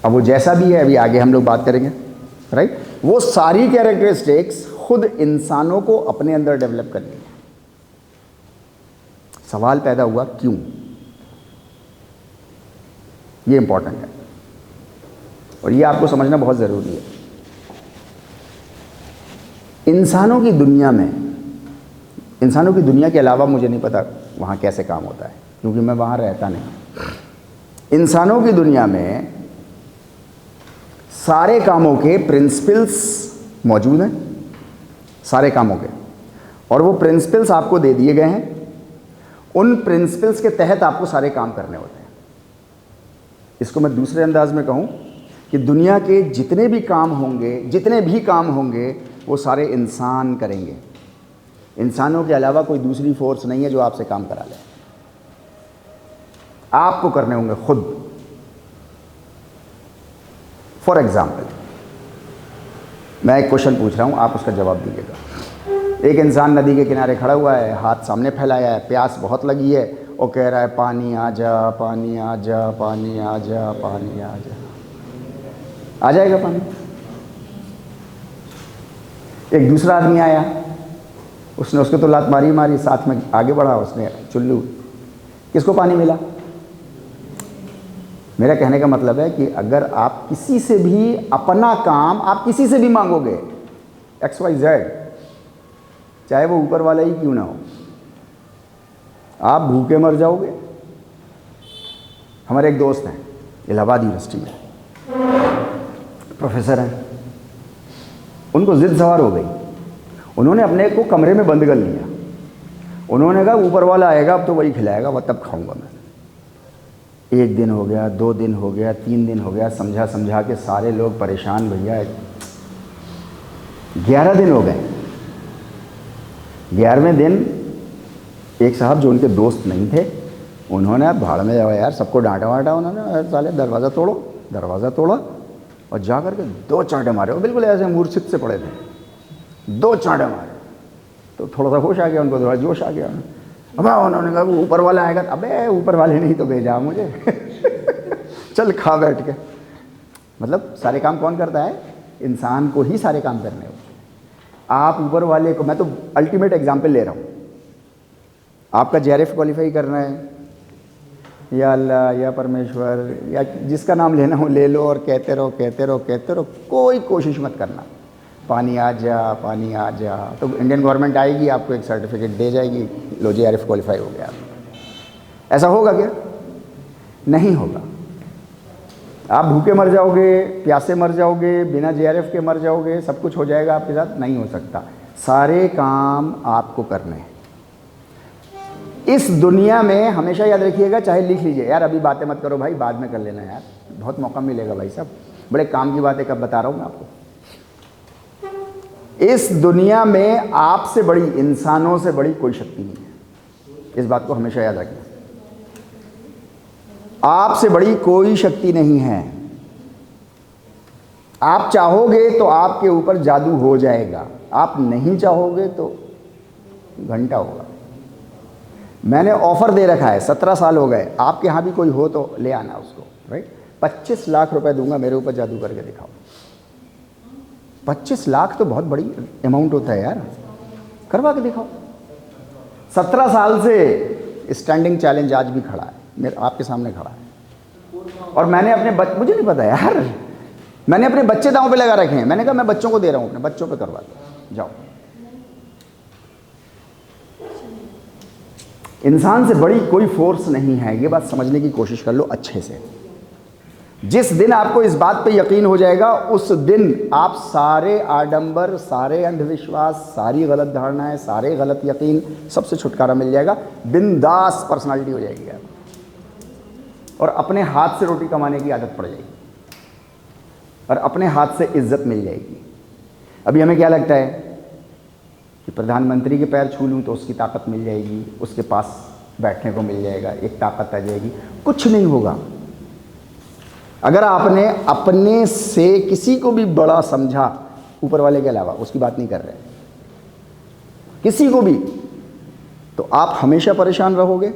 अब वो जैसा भी है, अभी आगे हम लोग बात करेंगे, राइट। वो सारी कैरेक्टरिस्टिक्स खुद इंसानों को अपने अंदर डेवलप करनी है। सवाल पैदा हुआ क्यों? ये इंपॉर्टेंट है और ये आपको समझना बहुत ज़रूरी है। इंसानों की दुनिया में, इंसानों की दुनिया के अलावा मुझे नहीं पता वहाँ कैसे काम होता है, क्योंकि मैं वहाँ रहता नहीं। इंसानों की दुनिया में सारे कामों के प्रिंसिपल्स मौजूद हैं, सारे कामों के, और वो प्रिंसिपल्स आपको दे दिए गए हैं। उन प्रिंसिपल्स के तहत आपको सारे काम करने होते हैं। इसको मैं दूसरे अंदाज में कहूँ कि दुनिया के जितने भी काम होंगे वो सारे इंसान करेंगे। इंसानों के अलावा कोई दूसरी फोर्स नहीं है जो आपसे काम करा ले, आपको करने होंगे खुद। फॉर एग्जाम्पल, मैं एक क्वेश्चन पूछ रहा हूँ, आप उसका जवाब दीजिएगा। एक इंसान नदी के किनारे खड़ा हुआ है, हाथ सामने फैलाया है, प्यास बहुत लगी है, और कह रहा है पानी आ जा, पानी आ जा, पानी आ जा, पानी आ जा। आ जाएगा पानी? एक दूसरा आदमी आया, उसने उसको तो लात मारी, साथ में आगे बढ़ा, उसने चुल्लू, किसको पानी मिला? मेरा कहने का मतलब है कि अगर आप किसी से भी अपना काम, आप किसी से भी मांगोगे, XYZ, चाहे वो ऊपर वाला ही क्यों ना हो, आप भूखे मर जाओगे। हमारे एक दोस्त हैं, इलाहाबाद यूनिवर्सिटी में प्रोफेसर हैं, उनको जिद सवार हो गई। उन्होंने अपने को कमरे में बंद कर लिया। उन्होंने कहा ऊपर वाला आएगा अब तो वही खिलाएगा, वह तब खाऊंगा मैं। 1 दिन हो गया, 2 दिन हो गया, 3 दिन हो गया, समझा के सारे लोग परेशान। भैया 11 दिन हो गए, 11वें दिन एक साहब जो उनके दोस्त नहीं थे, उन्होंने भाड़ में जाओ यार, सबको डांटा वाटा उन्होंने, अरे साले दरवाज़ा तोड़ो, दरवाज़ा तोड़ा और जा कर के 2 चांटे मारे। वो बिल्कुल ऐसे मूर्छित से पड़े थे, 2 चांटे मारे तो थोड़ा सा होश आ गया उनको, थोड़ा जोश आ गया। अब उन्होंने कहा ऊपर वाला आएगा, अबे ऊपर वाले नहीं तो भेजा मुझे चल खा बैठ के। मतलब सारे काम कौन करता है? इंसान को ही सारे काम करने होते हैं। आप ऊपर वाले को, मैं तो अल्टीमेट एग्जाम्पल ले रहा हूँ, आपका JRF क्वालिफाई करना है, या अल्लाह या परमेश्वर या जिसका नाम लेना हो ले लो और कहते रहो कहते रहो कहते रहो, कोई कोशिश मत करना, पानी आ जा पानी आ जा, तो इंडियन गवर्नमेंट आएगी आपको एक सर्टिफिकेट दे जाएगी, लो JRF क्वालिफाई हो गया। ऐसा होगा क्या? नहीं होगा। आप भूखे मर जाओगे, प्यासे मर जाओगे, बिना JRF के मर जाओगे, सब कुछ हो जाएगा आपके साथ, नहीं हो सकता। सारे काम आपको करने हैं इस दुनिया में। हमेशा याद रखिएगा, चाहे लिख लीजिए यार, अभी बातें मत करो भाई, बाद में कर लेना यार, बहुत मौका मिलेगा भाई साहब, बड़े काम की बातें कब बता रहा हूँ मैं आपको। इस दुनिया में आपसे बड़ी, इंसानों से बड़ी कोई शक्ति नहीं है, इस बात को हमेशा याद रखना। आपसे बड़ी कोई शक्ति नहीं है। आप चाहोगे तो आपके ऊपर जादू हो जाएगा, आप नहीं चाहोगे तो घंटा होगा। मैंने ऑफर दे रखा है, 17 साल हो गए, आपके यहाँ भी कोई हो तो ले आना उसको, राइट। 25 लाख रुपए दूंगा, मेरे ऊपर जादू करके दिखाओ। 25 लाख तो बहुत बड़ी अमाउंट होता है यार, करवा के दिखाओ। 17 साल से स्टैंडिंग चैलेंज आज भी खड़ा है, मेरे आपके सामने खड़ा है। और मैंने अपने मुझे नहीं पता यार, मैंने अपने बच्चे दांव पे लगा रखे हैं। मैंने कहा मैं बच्चों को दे रहा हूँ, अपने बच्चों पे करवा दो, जाओ। इंसान से बड़ी कोई फोर्स नहीं है, ये बात समझने की कोशिश कर लो अच्छे से। जिस दिन आपको इस बात पे यकीन हो जाएगा, उस दिन आप सारे आडंबर, सारे अंधविश्वास, सारी गलत धारणाएं, सारे गलत यकीन, सबसे छुटकारा मिल जाएगा। बिंदास पर्सनालिटी हो जाएगी आप, और अपने हाथ से रोटी कमाने की आदत पड़ जाएगी, और अपने हाथ से इज्जत मिल जाएगी। अभी हमें क्या लगता है कि प्रधानमंत्री के पैर छू लूँ तो उसकी ताकत मिल जाएगी, उसके पास बैठने को मिल जाएगा, एक ताकत आ जाएगी। कुछ नहीं होगा। अगर आपने अपने से किसी को भी बड़ा समझा, ऊपर वाले के अलावा, उसकी बात नहीं कर रहे, किसी को भी, तो आप हमेशा परेशान रहोगे,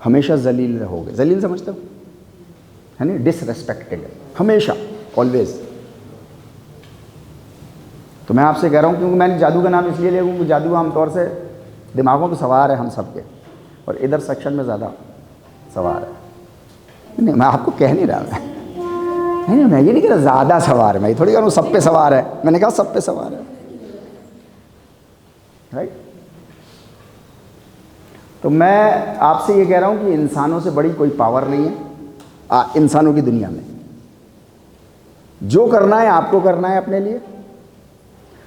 हमेशा जलील रहोगे। जलील समझते हो, है ना? डिसरेस्पेक्टेड, हमेशा, ऑलवेज। तो मैं आपसे कह रहा हूँ, क्योंकि मैंने जादू का नाम इसलिए लिया क्योंकि जादू आमतौर से दिमागों पे सवार है हम सबके, और इधर सेक्शन में ज़्यादा सवार है। नहीं, मैं आपको कह नहीं रहा, नहीं मैं ये नहीं कह रहा ज़्यादा सवार है, मैं थोड़ी कह रहा हूँ सब पे सवार है, मैंने कहा सब पे सवार है, राइट। तो मैं आपसे ये कह रहा हूँ कि इंसानों से बड़ी कोई पावर नहीं है इंसानों की दुनिया में। जो करना है आपको करना है अपने लिए,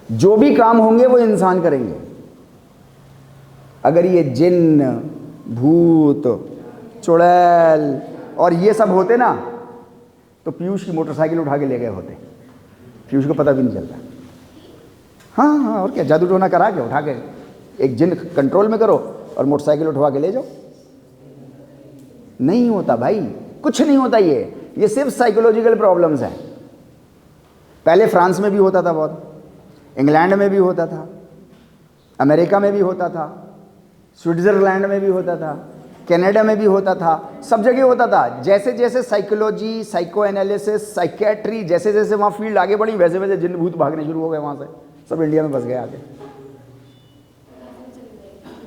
जो भी काम होंगे वो इंसान करेंगे। अगर ये जिन्न, भूत, चुड़ैल और ये सब होते ना, तो पीयूष की मोटरसाइकिल उठा के ले गए होते, पीयूष को पता भी नहीं चलता। हाँ हाँ, और क्या, जादू टोना करा के उठा के एक जिन्न कंट्रोल में करो और मोटरसाइकिल उठवा के ले जाओ। नहीं होता भाई, कुछ नहीं होता। ये सिर्फ साइकोलॉजिकल प्रॉब्लम्स हैं। पहले फ्रांस में भी होता था बहुत, इंग्लैंड में भी होता था, अमेरिका में भी होता था, स्विट्ज़रलैंड में भी होता था, कनाडा में भी होता था, सब जगह होता था। जैसे जैसे साइकोलॉजी, साइको एनालिसिस, साइकेट्री, जैसे जैसे वहाँ फील्ड आगे बढ़ी, वैसे वैसे जिन भूत भागने शुरू हो गए वहाँ से, सब इंडिया में बस गए आगे।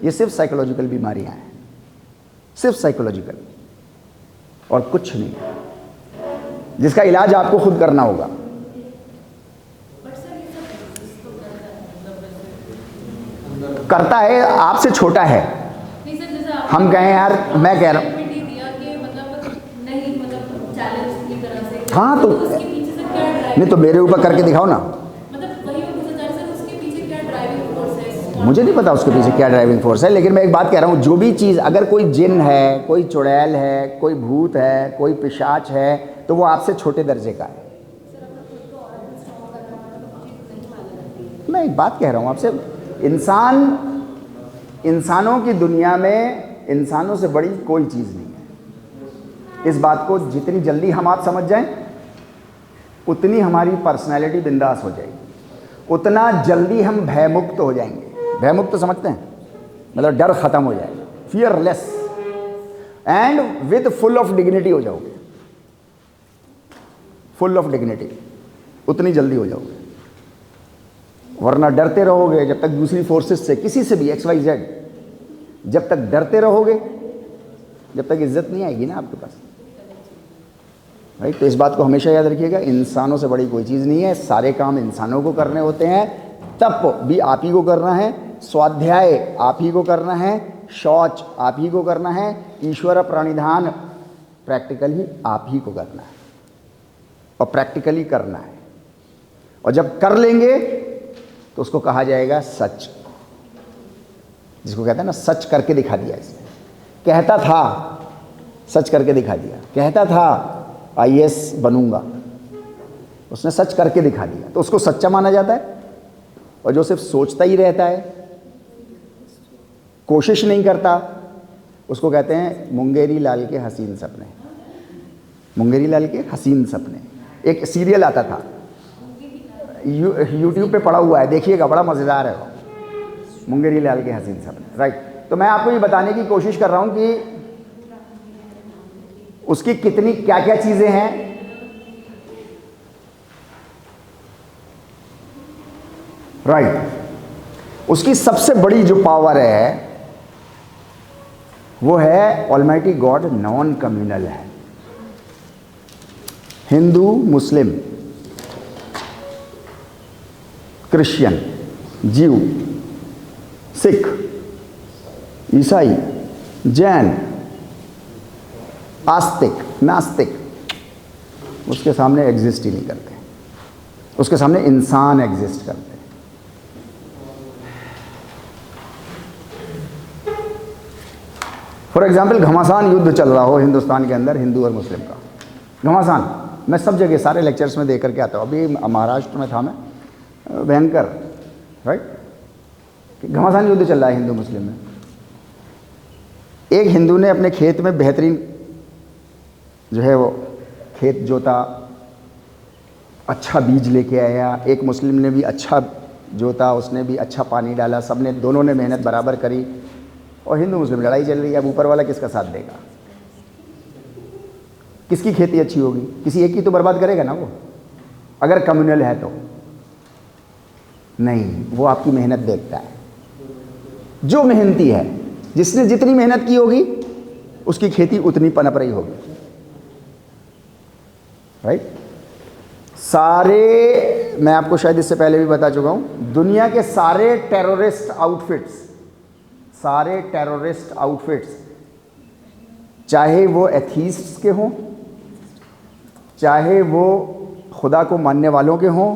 ये सिर्फ साइकोलॉजिकल बीमारियाँ हैं, सिर्फ साइकोलॉजिकल, और कुछ नहीं, जिसका इलाज आपको खुद करना होगा। करता है, आपसे छोटा है। हम कहें यार, मैं कह रहा हूँ, हाँ तो नहीं तो मेरे ऊपर करके दिखाओ ना। मुझे नहीं पता उसके पीछे क्या ड्राइविंग फोर्स है, लेकिन मैं एक बात कह रहा हूँ, जो भी चीज़, अगर कोई जिन है, कोई चुड़ैल है, कोई भूत है, कोई पिशाच है, तो वो आपसे छोटे दर्जे का है। मैं एक बात कह रहा हूँ आपसे, इंसान इंसानों की दुनिया में इंसानों से बड़ी कोई चीज़ नहीं है। इस बात को जितनी जल्दी हम आप समझ जाएं, उतनी हमारी पर्सनैलिटी बिंदास हो जाएगी, उतना जल्दी हम भयमुक्त हो जाएंगे। भयमुक्त समझते हैं, मतलब डर खत्म हो जाएगा, fearless and with full of dignity हो जाओगे। फुल ऑफ डिग्निटी उतनी जल्दी हो जाओगे। वरना डरते रहोगे जब तक दूसरी फोर्सेस से, किसी से भी, XYZ, जब तक डरते रहोगे, जब तक इज्जत नहीं आएगी ना आपके पास, राइट। तो इस बात को हमेशा याद रखिएगा, इंसानों से बड़ी कोई चीज़ नहीं है। सारे काम इंसानों को करने होते हैं, तप भी आप ही को करना है, स्वाध्याय आप ही को करना है, शौच आप ही को करना है, ईश्वर प्रणिधान प्रैक्टिकल ही आप ही को करना है और प्रैक्टिकली करना है। और जब कर लेंगे तो उसको कहा जाएगा सच, जिसको कहते हैं ना सच करके दिखा दिया। इसने कहता था, सच करके दिखा दिया। कहता था IAS बनूंगा, उसने सच करके दिखा दिया, तो उसको सच्चा माना जाता है। और जो सिर्फ सोचता ही रहता है, कोशिश नहीं करता, उसको कहते हैं मुंगेरी लाल के हसीन सपने। मुंगेरी लाल के हसीन सपने एक सीरियल आता था, YouTube पे पड़ा हुआ है, देखिएगा, बड़ा मज़ेदार है वो, मुंगेरी लाल के हसीन सपने, राइट। तो मैं आपको ये बताने की कोशिश कर रहा हूँ कि उसकी कितनी क्या क्या चीज़ें हैं। राइट। उसकी सबसे बड़ी जो पावर है वो है ऑलमाइटी गॉड नॉन कम्युनल है। हिंदू, मुस्लिम, क्रिश्चियन, जीव, सिख, ईसाई, जैन, आस्तिक, नास्तिक उसके सामने एग्जिस्ट ही नहीं करते। उसके सामने इंसान एग्जिस्ट करते हैं। फॉर एग्जाम्पल, घमासान युद्ध चल रहा हो हिंदुस्तान के अंदर, हिंदू और मुस्लिम का घमासान, मैं सब जगह सारे लेक्चर्स में दे करके आता हूँ। अभी महाराष्ट्र में था मैं, भयंकर, राइट। घमासान युद्ध चल रहा है हिंदू मुस्लिम में। एक हिंदू ने अपने खेत में बेहतरीन जो है वो खेत जोता, अच्छा बीज लेके आया। एक मुस्लिम ने भी अच्छा जोता, उसने भी अच्छा पानी डाला, सबने, दोनों ने मेहनत बराबर करी, और हिंदू मुस्लिम लड़ाई चल रही है। अब ऊपर वाला किसका साथ देगा? किसकी खेती अच्छी होगी? किसी एक की तो बर्बाद करेगा ना वो, अगर कम्युनल है तो। नहीं, वो आपकी मेहनत देखता है। जो मेहनती है, जिसने जितनी मेहनत की होगी उसकी खेती उतनी पनप रही होगी, राइट। सारे, मैं आपको शायद इससे पहले भी बता चुका हूं, दुनिया के सारे टेररिस्ट आउटफिट्स, चाहे वो एथीस्ट्स के हों, चाहे वो खुदा को मानने वालों के हों,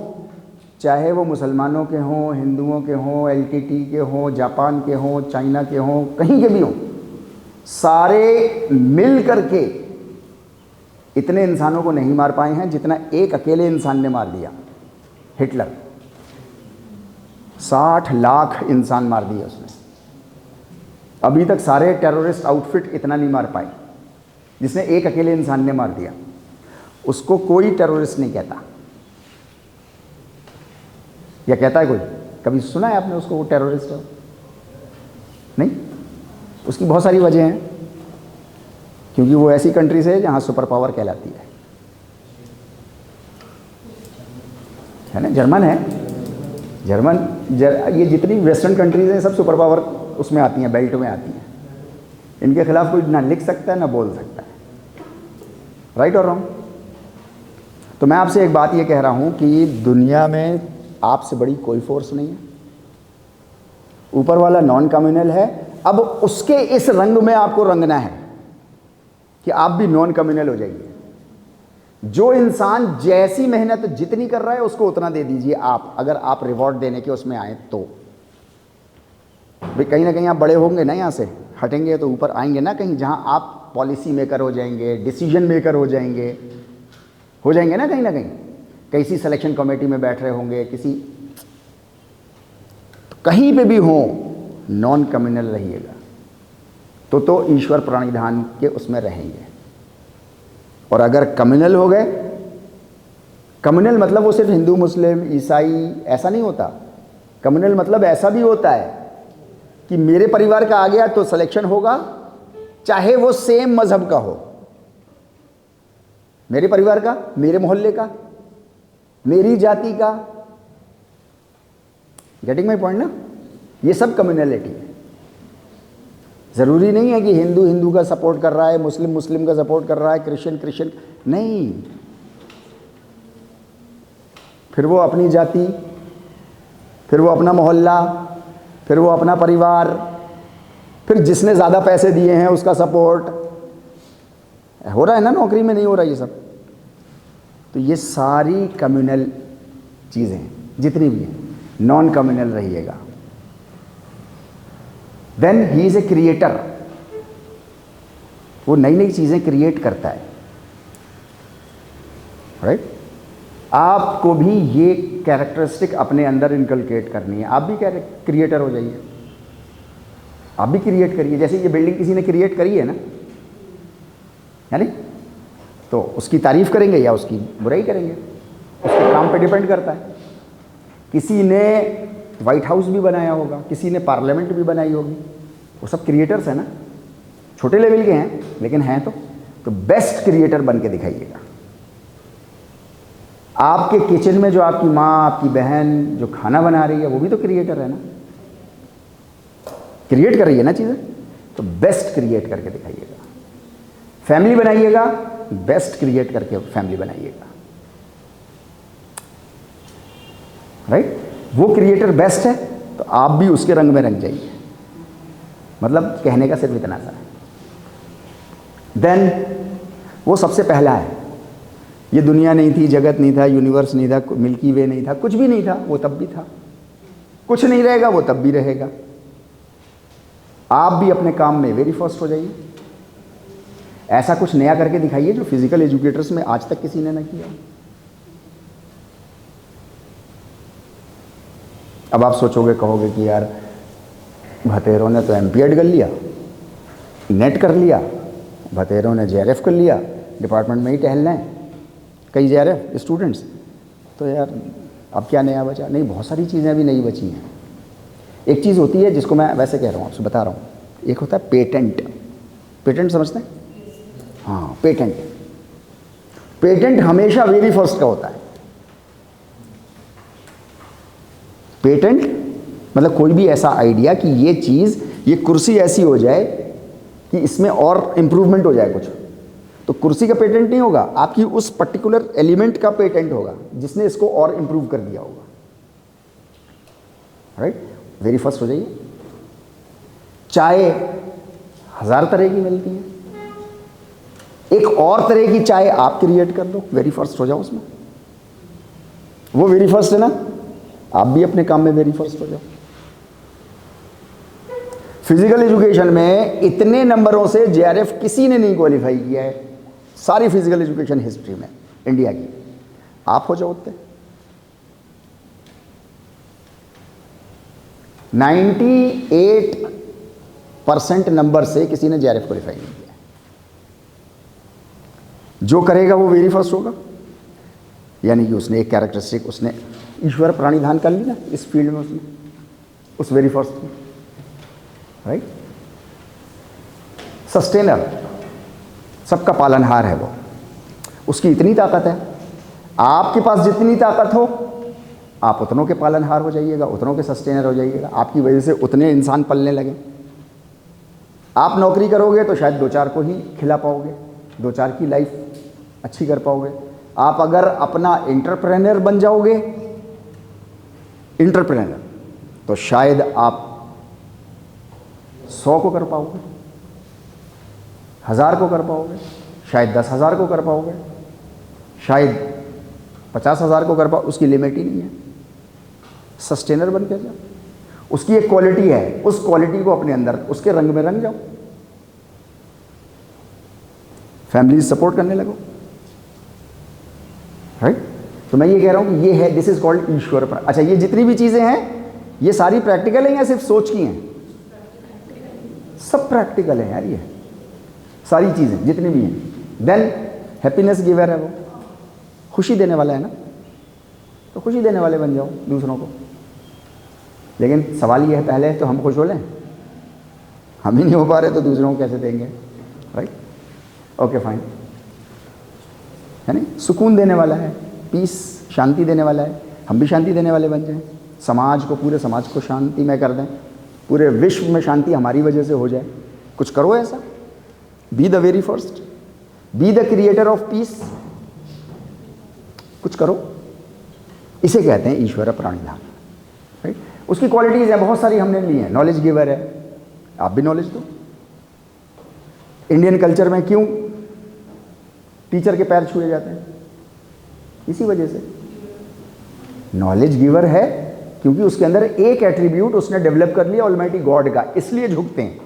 चाहे वो मुसलमानों के हों, हिंदुओं के हों, LTT के हों, जापान के हों, चाइना के हों, कहीं के भी हों, सारे मिल करके इतने इंसानों को नहीं मार पाए हैं जितना एक अकेले इंसान ने मार दिया। हिटलर 60 लाख इंसान मार दिए उसने। अभी तक सारे टेररिस्ट आउटफिट इतना नहीं मार पाए जिसने एक अकेले इंसान ने मार दिया। उसको कोई टेररिस्ट नहीं कहता, या कहता है कोई? कभी सुना है आपने उसको वो टेररिस्ट है? नहीं। उसकी बहुत सारी वजह हैं, क्योंकि वो ऐसी कंट्री से है जहाँ सुपर पावर कहलाती है ना। जर्मन है, ये जितनी वेस्टर्न कंट्रीज हैं सब सुपर पावर उसमें आती हैं, बेल्ट में आती हैं। इनके खिलाफ कोई ना लिख सकता है ना बोल सकता है, राइट और रॉन्ग। तो मैं आपसे एक बात ये कह रहा हूँ कि दुनिया में आपसे बड़ी कोई फोर्स नहीं है। ऊपर वाला नॉन कम्युनल है। अब उसके इस रंग में आपको रंगना है कि आप भी नॉन कम्युनल हो जाइए। जो इंसान जैसी मेहनत जितनी कर रहा है उसको उतना दे दीजिए आप, अगर आप रिवॉर्ड देने के उसमें आए तो। भाई कहीं ना कहीं आप बड़े होंगे ना, यहाँ से हटेंगे तो ऊपर आएंगे ना कहीं, जहाँ आप पॉलिसी मेकर हो जाएंगे, डिसीजन मेकर हो जाएंगे ना कहीं ना कहीं। किसी सिलेक्शन कमेटी में बैठ रहे होंगे, किसी, कहीं पे भी हो, नॉन कम्युनल रहिएगा तो ईश्वर प्राणिधान के उसमें रहेंगे। और अगर कम्युनल हो गए, कम्युनल मतलब वो सिर्फ हिंदू मुस्लिम ईसाई ऐसा नहीं होता। कम्युनल मतलब ऐसा भी होता है कि मेरे परिवार का आ गया तो सिलेक्शन होगा, चाहे वो सेम मजहब का हो, मेरे परिवार का, मेरे मोहल्ले का, मेरी जाति का। गेटिंग माई पॉइंट ना? ये सब कम्युनलिटी है। जरूरी नहीं है कि हिंदू हिंदू का सपोर्ट कर रहा है, मुस्लिम मुस्लिम का सपोर्ट कर रहा है, क्रिश्चियन क्रिश्चियन, नहीं। फिर वो अपनी जाति, फिर वो अपना मोहल्ला, फिर वो अपना परिवार, फिर जिसने ज़्यादा पैसे दिए हैं उसका सपोर्ट हो रहा है ना, नौकरी में नहीं हो रहा ये सब। तो ये सारी कम्युनल चीज़ें जितनी भी हैं, नॉन कम्युनल रहिएगा। Then he is a creator, वो नई नई चीज़ें क्रिएट करता है, राइट? आपको भी ये कैरेक्टरिस्टिक अपने अंदर इनकलकेट करनी है। आप भी क्रिएटर हो जाइए, आप भी क्रिएट करिए। जैसे ये बिल्डिंग किसी ने क्रिएट करी है ना, यानी तो उसकी तारीफ करेंगे या उसकी बुराई करेंगे, उसके काम पे डिपेंड करता है। किसी ने वाइट हाउस भी बनाया होगा, किसी ने पार्लियामेंट भी बनाई होगी, वो सब क्रिएटर्स हैं ना, छोटे लेवल के हैं लेकिन हैं तो बेस्ट क्रिएटर बन के दिखाइएगा। आपके किचन में जो आपकी माँ, आपकी बहन जो खाना बना रही है वो भी तो क्रिएटर है ना, क्रिएट कर रही है ना चीज़ें, तो बेस्ट क्रिएट करके दिखाइएगा। फैमिली बनाइएगा, बेस्ट क्रिएट करके फैमिली बनाइएगा, राइट? वो क्रिएटर बेस्ट है तो आप भी उसके रंग में रंग जाइए। मतलब कहने का सिर्फ इतना सा है। देन वो सबसे पहला है। ये दुनिया नहीं थी, जगत नहीं था, यूनिवर्स नहीं था, मिल्की वे नहीं था, कुछ भी नहीं था, वो तब भी था। कुछ नहीं रहेगा, वो तब भी रहेगा। आप भी अपने काम में वेरी फर्स्ट हो जाइए। ऐसा कुछ नया करके दिखाइए जो फिजिकल एजुकेटर्स में आज तक किसी ने ना किया। अब आप सोचोगे, कहोगे कि यार भतेरों ने तो एमपीएड कर लिया, नेट कर लिया, भतेरों ने जेआरएफ कर लिया, डिपार्टमेंट में ही टहलना है कई जेआरएफ स्टूडेंट्स, तो यार अब क्या नया बचा? नहीं, बहुत सारी चीज़ें अभी नई बची हैं। एक चीज़ होती है जिसको मैं वैसे कह रहा हूँ, आपसे बता रहा हूँ, एक होता है पेटेंट। पेटेंट समझते हैं? हाँ, पेटेंट। पेटेंट हमेशा वेरी फर्स्ट का होता है। पेटेंट मतलब कोई भी ऐसा आइडिया कि ये चीज़, ये कुर्सी ऐसी हो जाए कि इसमें और इम्प्रूवमेंट हो जाए कुछ, तो कुर्सी का पेटेंट नहीं होगा, आपकी उस पर्टिकुलर एलिमेंट का पेटेंट होगा जिसने इसको और इम्प्रूव कर दिया होगा, राइट? वेरी फर्स्ट हो जाइए। चाय 1000 तरह की मिलती है, एक और तरह की चाय आप क्रिएट कर लो, वेरी फर्स्ट हो जाओ उसमें। वो वेरी फर्स्ट है ना, आप भी अपने काम में वेरी फर्स्ट हो जाओ। फिजिकल एजुकेशन में इतने नंबरों से जेआरएफ किसी ने नहीं क्वालिफाई किया है सारी फिजिकल एजुकेशन हिस्ट्री में इंडिया की। आप हो जाओ उतने। 98% नंबर से किसी ने जेआरएफ क्वालिफाई नहीं किया। जो करेगा वो वेरी फर्स्ट होगा, यानी कि उसने एक कैरेक्टरिस्टिक, उसने ईश्वर प्राणिधान कर ली ना इस फील्ड में, उसने उस वेरी फर्स्ट में, राइट? सस्टेनर, सबका पालनहार है वो, उसकी इतनी ताकत है। आपके पास जितनी ताकत हो आप उतनों के पालनहार हो जाइएगा, उतनों के सस्टेनर हो जाइएगा, आपकी वजह से उतने इंसान पलने लगे। आप नौकरी करोगे तो शायद 2-4 को ही खिला पाओगे, 2-4 की लाइफ अच्छी कर पाओगे। आप अगर अपना एंटरप्रेन्योर बन जाओगे, एंटरप्रेन्योर, तो शायद आप 100 को कर पाओगे, 1000 को कर पाओगे, शायद 10,000 को कर पाओगे, शायद 50,000 को कर पाओ, उसकी लिमिट ही नहीं है। सस्टेनर बन के जाओ, उसकी एक क्वालिटी है, उस क्वालिटी को अपने अंदर, उसके रंग में रंग जाओ, फैमिली सपोर्ट करने लगो, राइट? तो मैं ये कह रहा हूं कि ये है, दिस इज कॉल्ड ईश्वर। अच्छा, ये जितनी भी चीजें हैं ये सारी प्रैक्टिकल हैं या सिर्फ सोच की हैं? सब प्रैक्टिकल है यार, ये सारी चीज़ें जितनी भी हैं। देन हैप्पीनेस गिवर है, वो खुशी देने वाला है ना, तो खुशी देने वाले बन जाओ दूसरों को। लेकिन सवाल ये है, पहले तो हम खुश हो लें, हम ही नहीं हो पा रहे तो दूसरों को कैसे देंगे, राइट? ओके फाइन, है नहीं? सुकून देने वाला है, पीस, शांति देने वाला है, हम भी शांति देने वाले बन जाएं, समाज को, पूरे समाज को शांति में कर दें, पूरे विश्व में शांति हमारी वजह से हो जाए। कुछ करो ऐसा, be the very first, be the creator of peace, कुछ करो। इसे कहते हैं ईश्वर प्राणिधान, राइट? उसकी क्वालिटीज़ है बहुत सारी, हमने ली हैं। नॉलेज गिवर है, आप भी नॉलेज दो। इंडियन कल्चर में क्यों टीचर के पैर छुए जाते हैं? इसी वजह से। नॉलेज गिवर है क्योंकि उसके अंदर एक एट्रीब्यूट उसने डेवलप कर लिया ऑलमाइटी गॉड का, इसलिए झुकते हैं।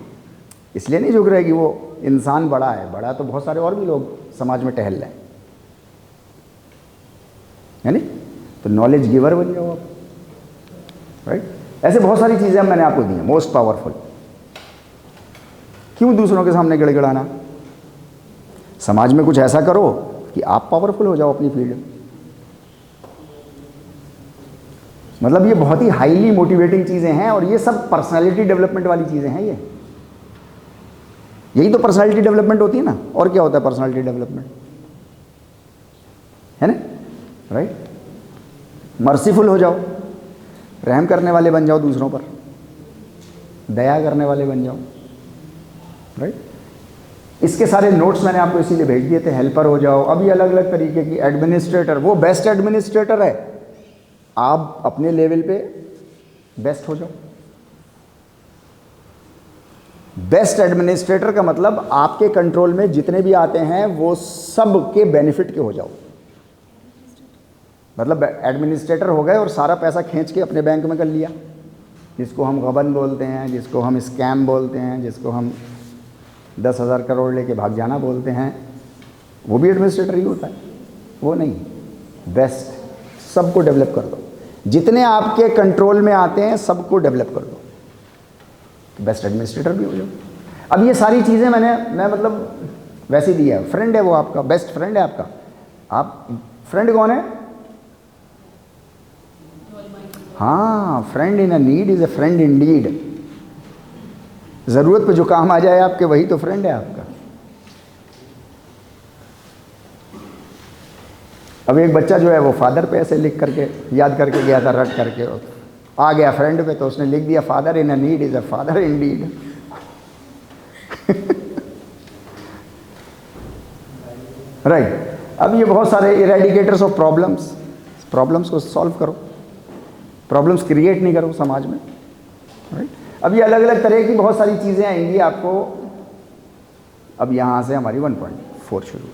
इसलिए नहीं झुक रहे कि वो इंसान बड़ा है, बड़ा तो बहुत सारे और भी लोग समाज में टहल रहे हैं, है नहीं? तो नॉलेज गिवर बन जाओ आप, राइट? ऐसे बहुत सारी चीज़ें मैंने आपको दी हैं, मोस्ट पावरफुल। क्यों दूसरों के सामने गिड़गिड़ाना? समाज में कुछ ऐसा करो कि आप पावरफुल हो जाओ अपनी फील्ड में। मतलब ये बहुत ही हाईली मोटिवेटिंग चीज़ें हैं, और ये सब पर्सनालिटी डेवलपमेंट वाली चीज़ें हैं। यही तो पर्सनालिटी डेवलपमेंट होती है ना, और क्या होता है पर्सनालिटी डेवलपमेंट, है ना, राइट? मर्सीफुल हो जाओ, रहम करने वाले बन जाओ दूसरों पर, दया करने वाले बन जाओ, राइट? इसके सारे नोट्स मैंने आपको इसीलिए भेज दिए थे। हेल्पर हो जाओ, अभी अलग अलग तरीके की, एडमिनिस्ट्रेटर, वो बेस्ट एडमिनिस्ट्रेटर है, आप अपने लेवल पे बेस्ट हो जाओ। बेस्ट एडमिनिस्ट्रेटर का मतलब आपके कंट्रोल में जितने भी आते हैं वो सब के बेनिफिट के हो जाओ। मतलब एडमिनिस्ट्रेटर हो गए और सारा पैसा खींच के अपने बैंक में कर लिया, जिसको हम गबन बोलते हैं, जिसको हम स्कैम बोलते हैं, जिसको हम 10,000 करोड़ लेके भाग जाना बोलते हैं, वो भी एडमिनिस्ट्रेटर ही होता है। वो नहीं, बेस्ट, सबको डेवलप कर दो, जितने आपके कंट्रोल में आते हैं सबको डेवलप कर दो, बेस्ट एडमिनिस्ट्रेटर भी हो जाओ। अब ये सारी चीज़ें मैं मतलब वैसे दी है। फ्रेंड है वो आपका, बेस्ट फ्रेंड है आपका। आप फ्रेंड कौन है? हाँ, friend in a need is a friend in deed. ज़रूरत पे जो काम आ जाए आपके, वही तो फ्रेंड है आपका। अब एक बच्चा जो है वो फादर पे ऐसे लिख करके याद करके गया था, रट करके आ गया फ्रेंड पे, तो उसने लिख दिया father in a need is a father in deed. Right? अब ये बहुत सारे इरेडिकेटर्स ऑफ प्रॉब्लम्स को सॉल्व करो, प्रॉब्लम्स क्रिएट नहीं करो समाज में, राइट? अब ये अलग अलग तरह की बहुत सारी चीज़ें आएंगी आपको। अब यहाँ से हमारी 1.4 शुरू है।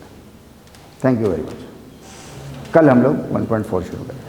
Thank you very much. कल हम लोग 1.4 शुरू करें।